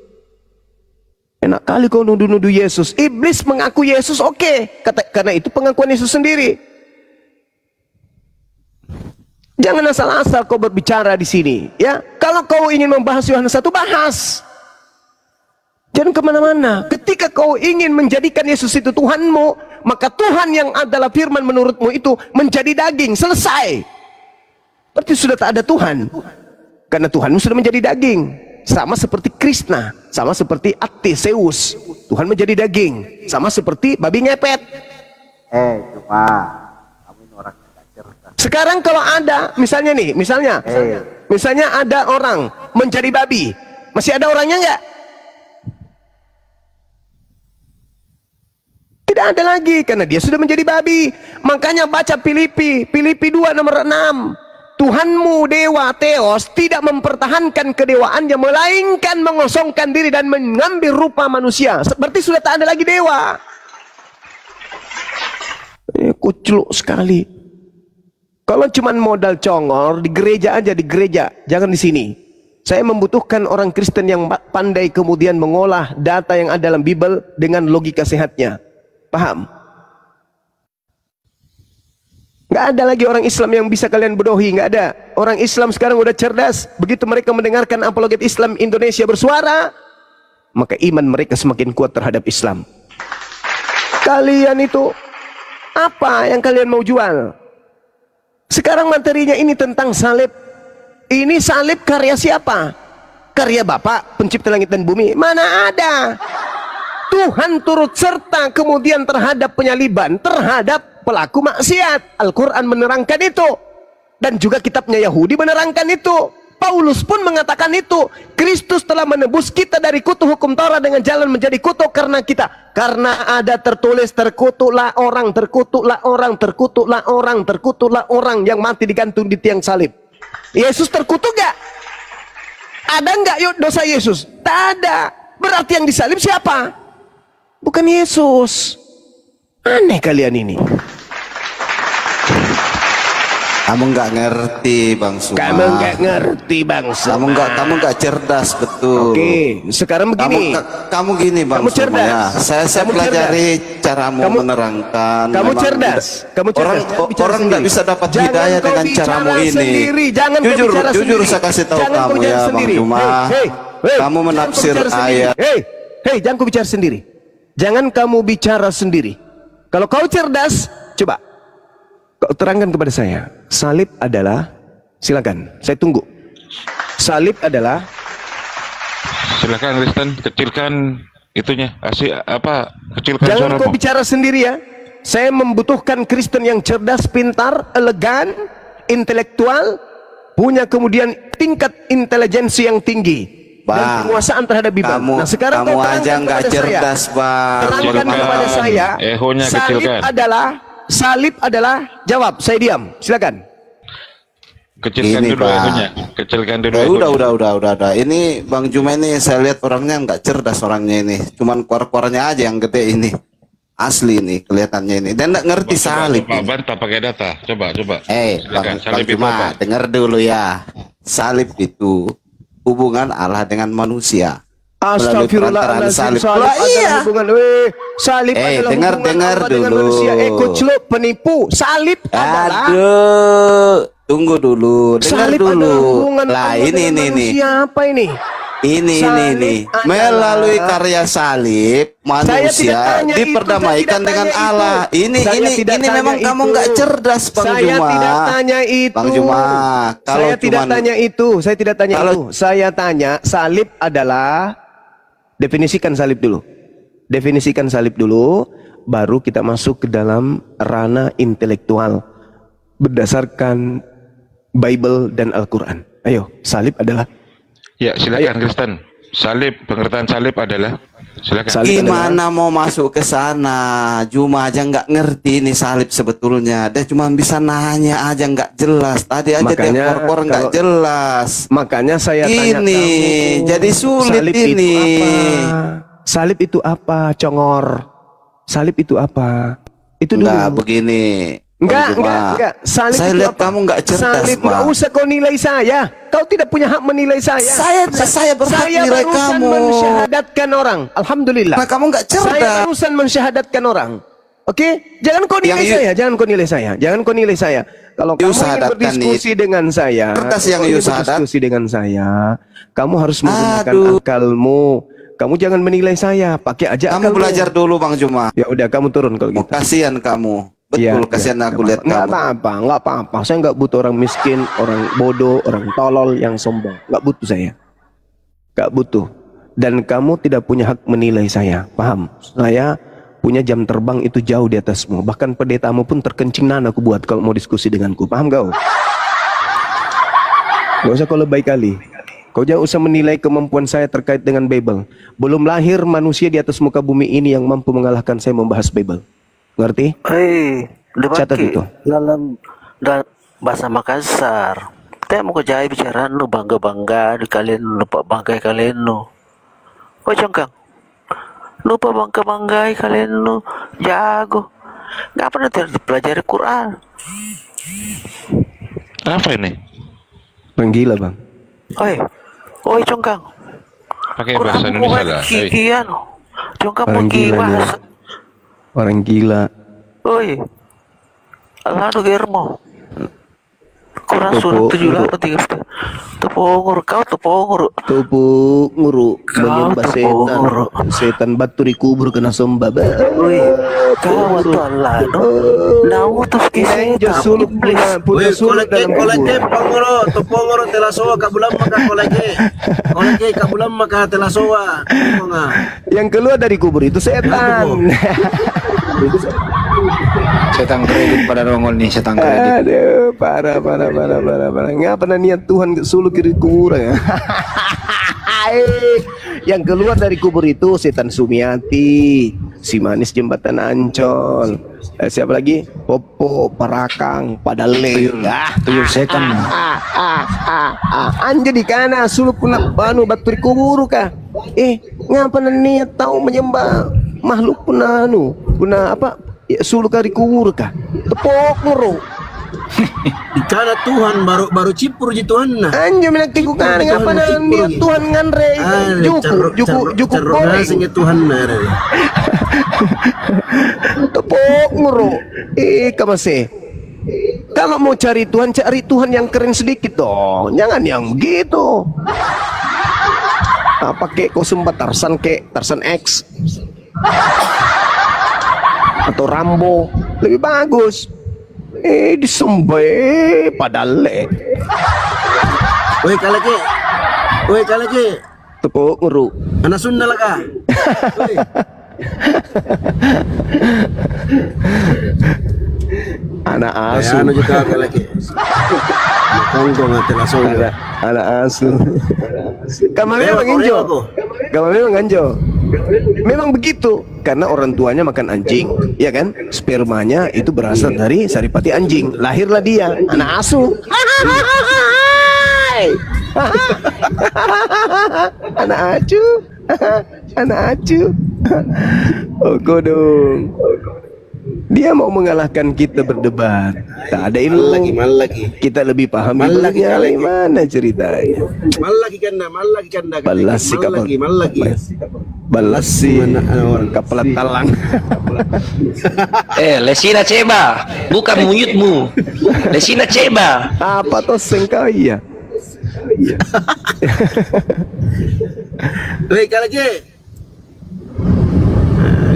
Enak kali kau nuduh-nuduh Yesus. Iblis mengaku Yesus, oke. Karena itu pengakuan Yesus sendiri. Jangan asal-asal kau berbicara di sini, ya. Kalau kau ingin membahas Yohanes 1, bahas. Jangan kemana-mana. Ketika kau ingin menjadikan Yesus itu Tuhanmu, maka Tuhan yang adalah firman menurutmu itu menjadi daging. Selesai. Berarti sudah tak ada Tuhan. Karena Tuhanmu sudah menjadi daging. Sama seperti Krishna, sama seperti Zeus. Tuhan menjadi daging. Sama seperti babi ngepet. Sekarang kalau ada, misalnya ada orang menjadi babi, masih ada orangnya nggak? Tidak ada lagi, karena dia sudah menjadi babi. Makanya baca Filipi 2 nomor 6. Tuhanmu dewa Theos tidak mempertahankan kedewaannya, melainkan mengosongkan diri dan mengambil rupa manusia. Seperti sudah tak ada lagi dewa. Kucluk sekali. Kalau cuma modal congor, di gereja aja, di gereja. Jangan di sini. Saya membutuhkan orang Kristen yang pandai kemudian mengolah data yang ada dalam Bible dengan logika sehatnya. Paham? Nggak ada lagi orang Islam yang bisa kalian bodohi. Nggak ada. Orang Islam sekarang udah cerdas. Begitu mereka mendengarkan apologet Islam Indonesia bersuara, maka iman mereka semakin kuat terhadap Islam. Kalian itu, apa yang kalian mau jual? Sekarang materinya ini tentang salib. Ini salib karya siapa? Karya Bapa pencipta langit dan bumi? Mana ada. Tuhan turut serta kemudian terhadap penyaliban, terhadap pelaku maksiat. Al-Quran menerangkan itu. Dan juga kitabnya Yahudi menerangkan itu. Paulus pun mengatakan itu. Kristus telah menebus kita dari kutu hukum Taurat dengan jalan menjadi kutuk karena kita. Karena ada tertulis, terkutuklah orang, terkutuklah orang, terkutuklah orang, terkutuklah orang yang mati digantung di tiang salib. Yesus terkutuk gak? Ada nggak yuk dosa Yesus? Tak ada. Berarti yang disalib siapa? Bukan Yesus. Aneh kalian ini. Kamu nggak ngerti, Bang Suma. Kamu nggak ngerti, Bang Suma. Kamu nggak cerdas, betul. Oke, sekarang begini. Kamu gini, Bang Kamu cerdas. Suma. Ya. Saya pelajari caramu menerangkan. Kamu cerdas. Kamu cerdas. Orang nggak bisa dapat hidayah dengan caramu ini. Sendiri. Jangan jujur saya kasih tahu kamu ya, Bang Suma. Kamu menafsir ayat. Hei, jangan kau bicara sendiri. Jangan kamu bicara sendiri. Kalau kau cerdas, coba kau terangkan kepada saya. Salib adalah, silakan, saya tunggu. Salib adalah, silakan Kristen, kecilkan itunya, kecilkan jangan suaramu. kau bicara sendiri ya. Saya membutuhkan Kristen yang cerdas, pintar, elegan, intelektual, punya kemudian tingkat intelijensi yang tinggi. Dan penguasaan terhadap Bible. Nah sekarang kamu aja nggak cerdas, Bang. Terangkan kepada saya. Salib adalah, jawab, saya diam. Silakan. Kecilkan ini, dulu ehonya. Kecilkan dulu. Udah. Ini Bang Juma ini saya lihat orangnya nggak cerdas orangnya ini. Cuman kuar-kuarnya aja yang gede ini. Asli ini kelihatannya ini. Dan nggak ngerti salib. Coba bantah pakai data. Coba. Bang Juma, dengar dulu ya. salib itu hubungan Allah dengan manusia. Melalui perantaraan Astagfirullahaladzim, salib. salib Lah, iya. adalah hubungan, salib adalah dengar hubungan Allah dengan dulu. manusia. Kucluk, penipu. Salib adalah Aduh, tunggu dulu, dengar salib dulu. adalah hubungan Lah Allah ini dengan manusia. Apa ini? Ini Salib melalui adalah- karya salib Saya tidak manusia tanya itu, diperdamaikan saya tidak dengan tanya Allah. itu. Ini Saya tidak tanya memang kamu itu. nggak cerdas, Bang Saya Juma. tidak tanya itu. Bang Juma, kalau Saya tidak cuman- tanya itu. Saya tidak tanya Kalau- itu. Saya tanya salib adalah, definisikan salib dulu. Definisikan salib dulu, baru kita masuk ke dalam ranah intelektual berdasarkan Bible dan Al-Quran. Ayo, salib adalah Ya, silakan Kristen. Salib, pengertian salib adalah, silakan. Salib Gimana mau masuk ke sana? Juma aja nggak ngerti nih salib sebetulnya. Dia cuma bisa nanya aja nggak jelas. Tadi aja dia Makanya kor nggak kalau- jelas. Makanya saya tanya Ini kamu, jadi sulit salib ini. Itu apa? Salib itu apa, Congor? Salib itu apa? Itu dulu. Enggak begini. Bang Juma. Enggak. Salib Saya itu lihat apa? kamu nggak cerdas, Salib nggak Bang. usah kau nilai saya. Kau tidak punya hak menilai saya. Saya berhak nilai barusan kamu. mensyahadatkan orang. Alhamdulillah. Nah, kamu nggak Saya cerdas. barusan mensyahadatkan orang. Oke? Jangan kau nilai Yang saya. Jangan kau nilai saya. Jangan kau nilai saya. Kalau kamu ingin syahadatkan berdiskusi dengan saya, Cerdas yang kau ingin you syahadat. berdiskusi dengan saya, kamu harus menggunakan Aduh. akalmu. Kamu jangan menilai saya. Pakai aja Kamu akalmu. belajar dulu, Bang Juma. Ya udah, kamu turun kalau Oh, gitu. kasihan kamu. Iya, Betul, kasihan iya, aku nggak lihat apa-apa. kamu. Nggak apa-apa. Saya nggak butuh orang miskin, orang bodoh, orang tolol yang sombong. Nggak butuh saya. Nggak butuh. Dan kamu tidak punya hak menilai saya. Paham? Saya punya jam terbang itu jauh di atasmu. Bahkan pendetamu pun terkencinan aku buat kalau mau diskusi denganku. Paham kau? Gak usah kau lebay kali. Kau jangan usah menilai kemampuan saya terkait dengan Bible. Belum lahir manusia di atas muka bumi ini yang mampu mengalahkan saya membahas Bible. Ngerti? Catat itu. Dalam bahasa Makassar. Saya mau kerja bicara nu bangga-bangga di kalian lupa banggai kalian nu. Oh congkang. Lupa bangga-banggai kalian nu jago. Nggak pernah dipelajari Quran. Apa ini? Orang gila, Bang. Oi congkang. Pakai bahasa Indonesia lah. Kikian. Congkang Orang pergi gila dia. bahasa. Orang gila. Oi. Allah nu germo. Quran Tepo, surat 78 tepunggur kau tepunggur. Tupu nguru menyembah Kau setan. tepunggur. Setan batu dikubur kena sombah. Oi. Kau tu Allah no. Nau tu kisah Suluk punya suluk dalam kubur. pangoro topongoro telasoa kabulam maka kolege kabulam maka telasoa. Yang keluar dari kubur itu setan. Setan kredit pada nongol nih, setan kredit. Aduh, parah. Nggak pernah niat Tuhan suluk kiri kubur ya. Yang keluar dari kubur itu setan Sumiati, si manis jembatan Ancol, siapa lagi? Popo, Parakang, Padale. Tuyul setan. Anja di kana suluk kuna banu batu di kubur kah? Ngapa niat tahu menyembah makhluk punanu? Kuna apa? Ya, suluk dari kubur kah? Tepok nguru. Karena Tuhan baru cipur ji Tuhan nah. Anjir menaktiku kan ngapa niat Tuhan ngandre juku goreng. Tuhan nah. Tepok nguru. Kamase. Kalau mau cari Tuhan yang keren sedikit dong. Jangan yang begitu. Apa kek kau sembah Tarsan X atau Rambo lebih bagus. Disembah padale. Woi kalake. Tepuk nguru. Anak Sunda lah kah? Anak asu. Anu juga kalake. Kongko ngate langsung. Anak asu. Kamu memang nginjo. Kamu memang nganjo. Memang begitu karena orang tuanya makan anjing, ya kan? Spermanya itu berasal dari saripati anjing. Lahirlah dia, anak asu. Anak acu. Anak acu. Oh, dong. Dia mau mengalahkan kita berdebat. Tak ada ilmu. Mal lagi. Kita lebih paham Mal lagi. Mana ceritanya? Mal lagi kanda. Balas si kapal. Mal lagi. Balas si kapal talang. Lesina ceba, bukan munyutmu. Lesina ceba. Apa tuh sengkau iya? Woi, kalau je.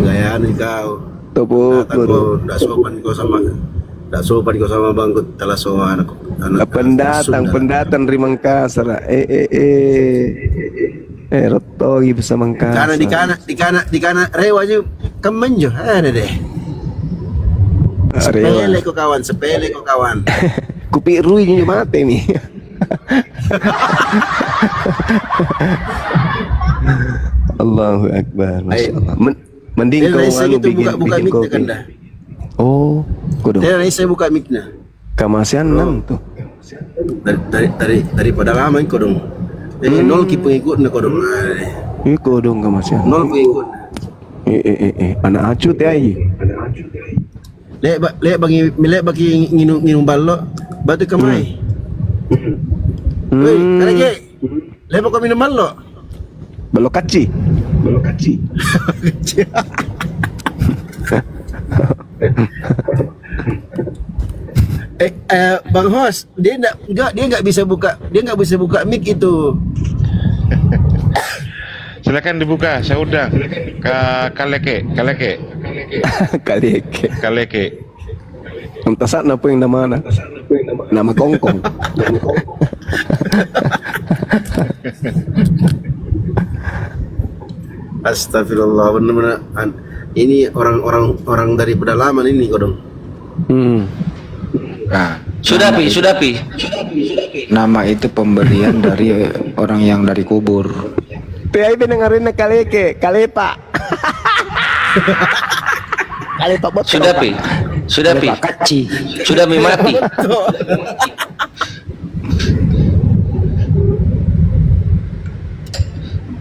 Gaya nih kau. Topo, Nggak sopan kau sama bangku telah soal anak pendatang dari Mangkasar. Rotogi bisa Mangkasar. Karena di kana rewa aja kemenjo ada deh. Sepele kau kawan. Kupi rui ini mati nih. Allahu Akbar, Masya Allah. Mending kau lalu buka mic kopi. Oh, kodong. Saya buka mic-nya. Kamasian nang tuh. Daripada lama ini kodong. Nol ki pengikutnya kodong. Kodong kamasian. Nol pengikut. Anak acut ya ini. Lek bagi nginum balok, batu kemai. Woi, kalau je. Lek kau minum balok. Balok kaci. Bang Hos, dia nggak bisa buka mic itu. Silakan dibuka, saya undang Kaleke. Entah saat apa yang nama kongkong. Astagfirullah, benar-benar ini orang dari pedalaman ini kodong. Nah, Sudah pi. nama itu pemberian dari orang yang dari kubur. Tiai dengerin Kalepa. Kalepa bot. Sudah pi. Kaci. Sudah mati.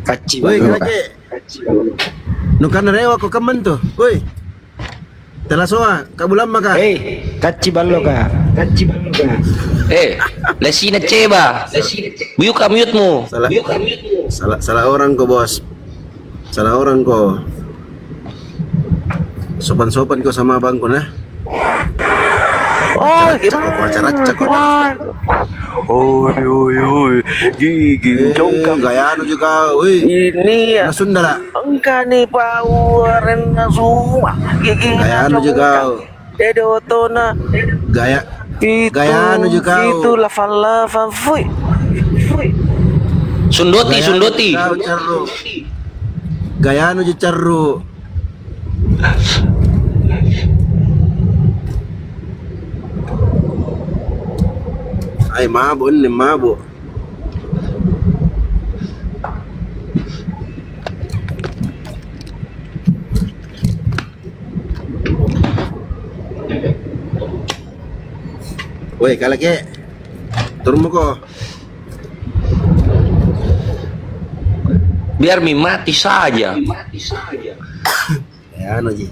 Kaci. Woi, kaje. Nukan rewa kau kemen tuh. Woi. Telah soa, kabulam maka. Kaci baloka. Lesina ceba. Buka mute-mu. Salah orang kau, bos. Salah orang kau. Sopan-sopan kau sama abangku nah. Gigi jongkang gaya anu juga, ini ya Sunda lah. enggak nih powerin semua gigi Gaya anu juga, dedotona gaya anu juga. itu lava fui Sundoti. Gaya anu juga ceru. Ay mabuk. Woi, kalake. Turun kok. Biar mati saja. Ya anu ji.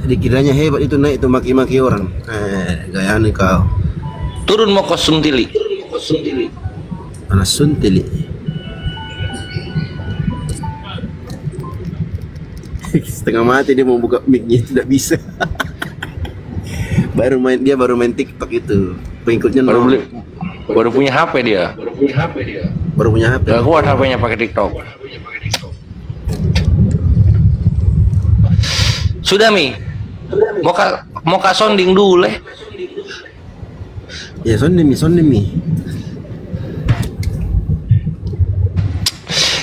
Dikiranya hebat itu naik itu maki-maki orang. Gaya anu kau. Turun mau kosum tili. Anak suntili. Setengah mati dia mau buka mic-nya tidak bisa. baru main TikTok itu. Pengikutnya Baru punya HP dia. Baru punya HP. Gak kuat HP-nya pakai TikTok. Sudah Mi. Mau ka sounding dulu leh. Ya sondi mi.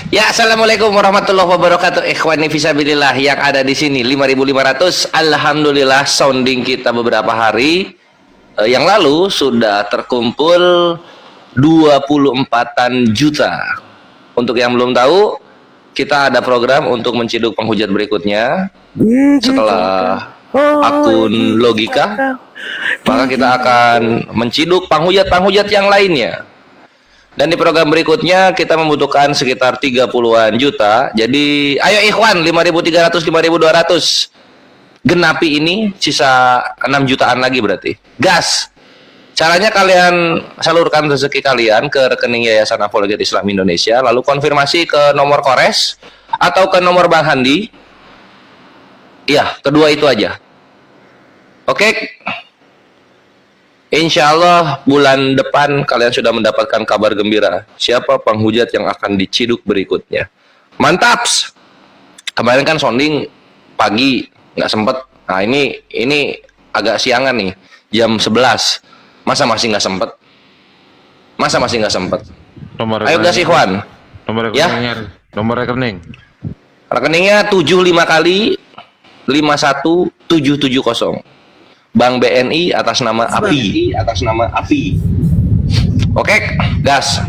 Ya, assalamualaikum warahmatullahi wabarakatuh. Ikhwani fisabilillah yang ada di sini 5.500. Alhamdulillah sounding kita beberapa hari yang lalu sudah terkumpul 24-an juta. Untuk yang belum tahu, kita ada program untuk menciduk penghujat berikutnya. Setelah akun logika, maka kita akan menciduk penghujat-penghujat yang lainnya. Dan di program berikutnya kita membutuhkan sekitar 30-an juta. Jadi ayo ikhwan, 5.300, 5.200. genapi ini sisa 6 jutaan lagi berarti. Gas. Caranya kalian salurkan rezeki kalian ke rekening Yayasan Apologet Islam Indonesia, lalu konfirmasi ke nomor Kores atau ke nomor Bang Handi. Iya, kedua itu aja. Oke. Insya Allah bulan depan kalian sudah mendapatkan kabar gembira. Siapa penghujat yang akan diciduk berikutnya? Mantaps. Kemarin kan sounding pagi, nggak sempet. Nah ini agak siangan nih, jam 11. Masa masih nggak sempet? Ayo gas Ikhwan. Nomor rekeningnya, ya? Nomor rekening. Rekeningnya 75 kali 51770. Bank BNI atas nama API. Oke, gas.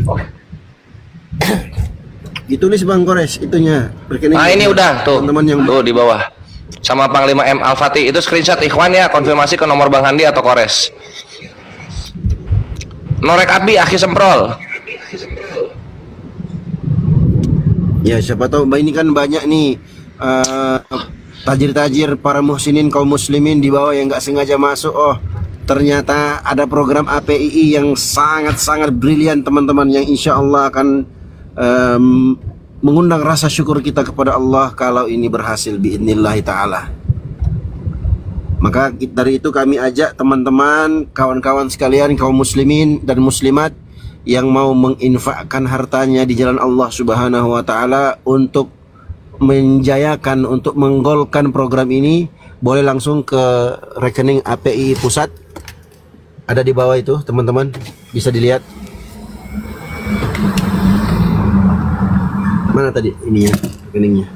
Ditulis Bang Kores itunya. Nah ini udah tuh, teman-teman yang tuh di bawah. Sama Panglima M Al-Fatih itu screenshot Ikhwan ya, konfirmasi ke nomor Bang Handi atau Kores. Norek Abi Akhi Semprol. Ya siapa tahu ini kan banyak nih tajir-tajir para muhsinin kaum muslimin di bawah yang nggak sengaja masuk. Oh ternyata ada program APII yang sangat-sangat brilian teman-teman, yang insya Allah akan mengundang rasa syukur kita kepada Allah kalau ini berhasil biidznillah ta'ala. Maka dari itu kami ajak teman-teman, kawan-kawan sekalian, kaum muslimin dan muslimat yang mau menginfakkan hartanya di jalan Allah Subhanahu wa taala untuk menjayakan, untuk menggolkan program ini, boleh langsung ke rekening API Pusat. Ada di bawah itu, teman-teman, bisa dilihat. Mana tadi ininya, rekeningnya?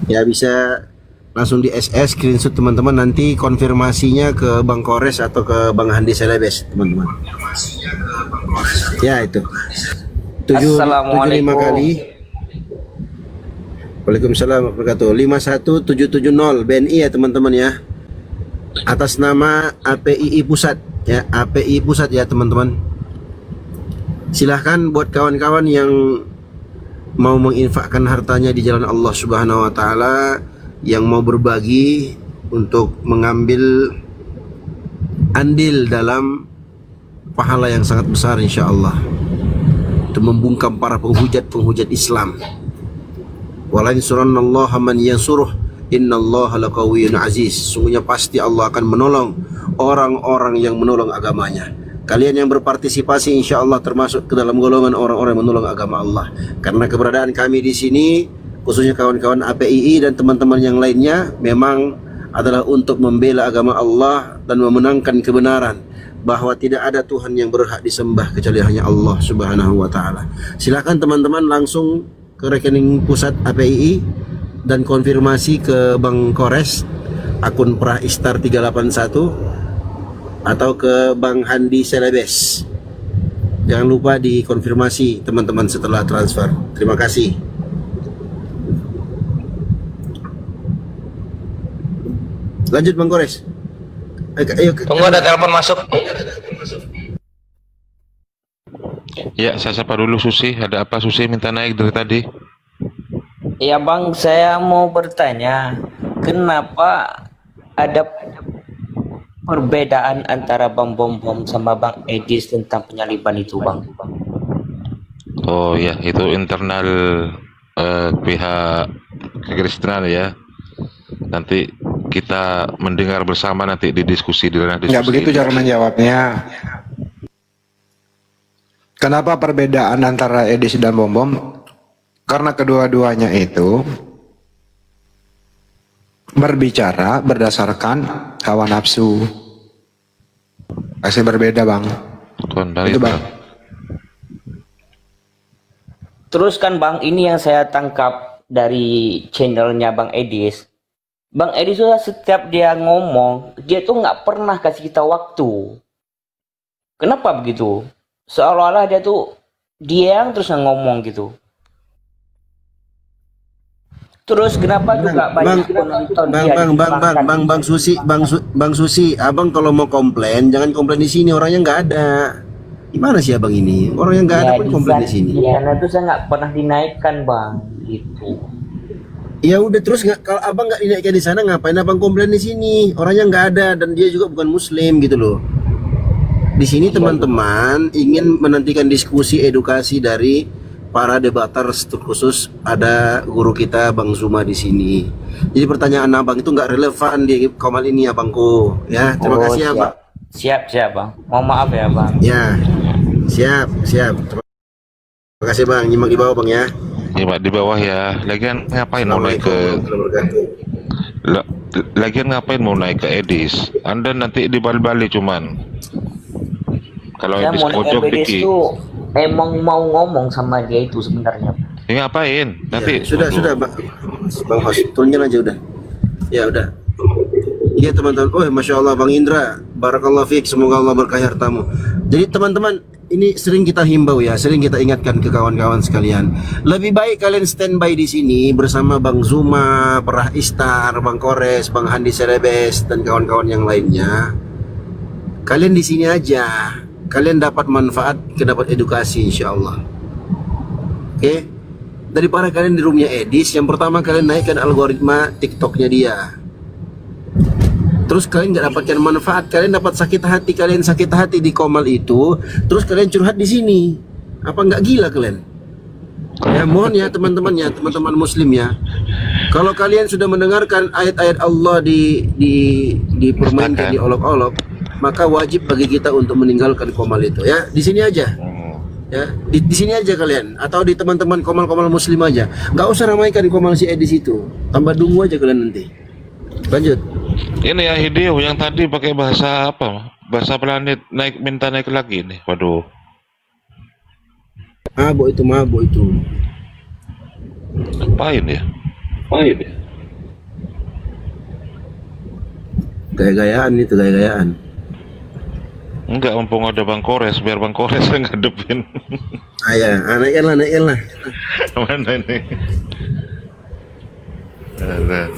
Ya bisa langsung di SS screenshot teman-teman, nanti konfirmasinya ke Bang Kores atau ke Bang Handi Selebes teman-teman. Ya itu 75 kali. Waalaikumsalam warahmatullahi wabarakatuh. 51770 BNI ya teman-teman ya, atas nama APII Pusat ya, API Pusat ya teman-teman. Silahkan buat kawan-kawan yang mau menginfakkan hartanya di jalan Allah Subhanahu wa taala, yang mau berbagi untuk mengambil andil dalam pahala yang sangat besar insya Allah, untuk membungkam para penghujat Islam. Wala yansurannallaha man yansuruh innallaha laqawiyyun aziz. Sungguhnya pasti Allah akan menolong orang-orang yang menolong agamanya. Kalian yang berpartisipasi insya Allah termasuk ke dalam golongan orang-orang yang menolong agama Allah. Karena keberadaan kami di sini, khususnya kawan-kawan APII dan teman-teman yang lainnya, memang adalah untuk membela agama Allah dan memenangkan kebenaran, bahwa tidak ada Tuhan yang berhak disembah kecuali hanya Allah Subhanahu wa taala. Silakan teman-teman langsung ke rekening pusat APII dan konfirmasi ke Bang Kores akun Prah Istar 381 atau ke Bang Handi Selebes. Jangan lupa dikonfirmasi teman-teman setelah transfer. Terima kasih. Lanjut Bang Kores. Ayo. Tunggu ada telepon masuk. Ya, saya sapa dulu Susi. Ada apa Susi minta naik dari tadi? Ya Bang, saya mau bertanya, kenapa ada perbedaan antara Bang Bom sama Bang Edis tentang penyaliban itu Bang? Oh ya, itu internal pihak kekristenan ya. Nanti kita mendengar bersama nanti di diskusi di ranah diskusi. Nggak begitu cara menjawabnya. Kenapa perbedaan antara Edis dan Bom Bom? Karena kedua-duanya itu berbicara berdasarkan hawa nafsu. Pasti berbeda Bang. Itu Bang. Terus kan Bang, ini yang saya tangkap dari channelnya Bang Edis. Bang Edis sudah setiap dia ngomong, dia tuh nggak pernah kasih kita waktu. Kenapa begitu? Seolah-olah dia yang terus ngomong gitu. Terus kenapa juga banyak penonton Bang Susi, abang kalau mau komplain jangan komplain di sini, orangnya nggak ada. Gimana sih abang ini? Orangnya nggak ada pun komplain di sini. Karena itu saya nggak pernah dinaikkan Bang. gitu. Ya udah, terus nggak, kalau abang nggak dinaikkan di sana, ngapain abang komplain di sini? Orangnya nggak ada dan dia juga bukan muslim gitu loh. Di sini teman-teman ingin menantikan diskusi edukasi dari para debaters, terkhusus ada guru kita Bang Zuma di sini. Jadi pertanyaan abang itu nggak relevan di komal ini abangku. Ya, terima kasih ya bang. Siap bang. Mohon maaf ya bang. Ya, siap. Terima kasih bang. Nyimak di bawah bang ya. Nyimak di bawah ya. Lagian ngapain mau naik ke Lagian ngapain mau naik ke Edis? Anda nanti dibalik-balik cuman. Kalau Edis pojok dikit. Emang mau ngomong sama dia itu sebenarnya. Ya, ngapain? Nanti ya, sudah bang host, tunjuk aja udah. Ya udah. Iya teman-teman. Oh masya Allah Bang Indra, barakallahu fiik, semoga Allah berkahi hartamu. Jadi teman-teman, ini sering kita himbau ya, sering kita ingatkan ke kawan-kawan sekalian. Lebih baik kalian standby di sini bersama Bang Zuma, Perah Istar, Bang Kores, Bang Handi Serebes dan kawan-kawan yang lainnya. Kalian di sini aja. Kalian dapat manfaat, dapat edukasi insya Allah. Oke? Daripada kalian di roomnya Edis, yang pertama kalian naikkan algoritma TikToknya dia. Terus kalian nggak dapatkan manfaat, kalian dapat sakit hati di komal itu. Terus kalian curhat di sini. Apa nggak gila kalian? Ya mohon ya teman-teman muslim ya. Kalau kalian sudah mendengarkan ayat-ayat Allah dipermainkan, diolok-olok, maka wajib bagi kita untuk meninggalkan komal itu ya. Di sini aja. Ya, di sini aja kalian atau di teman-teman komal-komal muslim aja. Nggak usah ramaikan komal si Edis itu. Tambah dungu aja kalian nanti. Lanjut. Ini ya Hideo yang tadi pakai bahasa apa? Bahasa planet minta naik lagi nih. Waduh. Mabuk itu. Ngapain ya? Gaya-gayaan. Enggak, mumpung ada Bang Kores, biar Bang Kores yang ngadepin. Naikkan lah. Mana ini? Ada.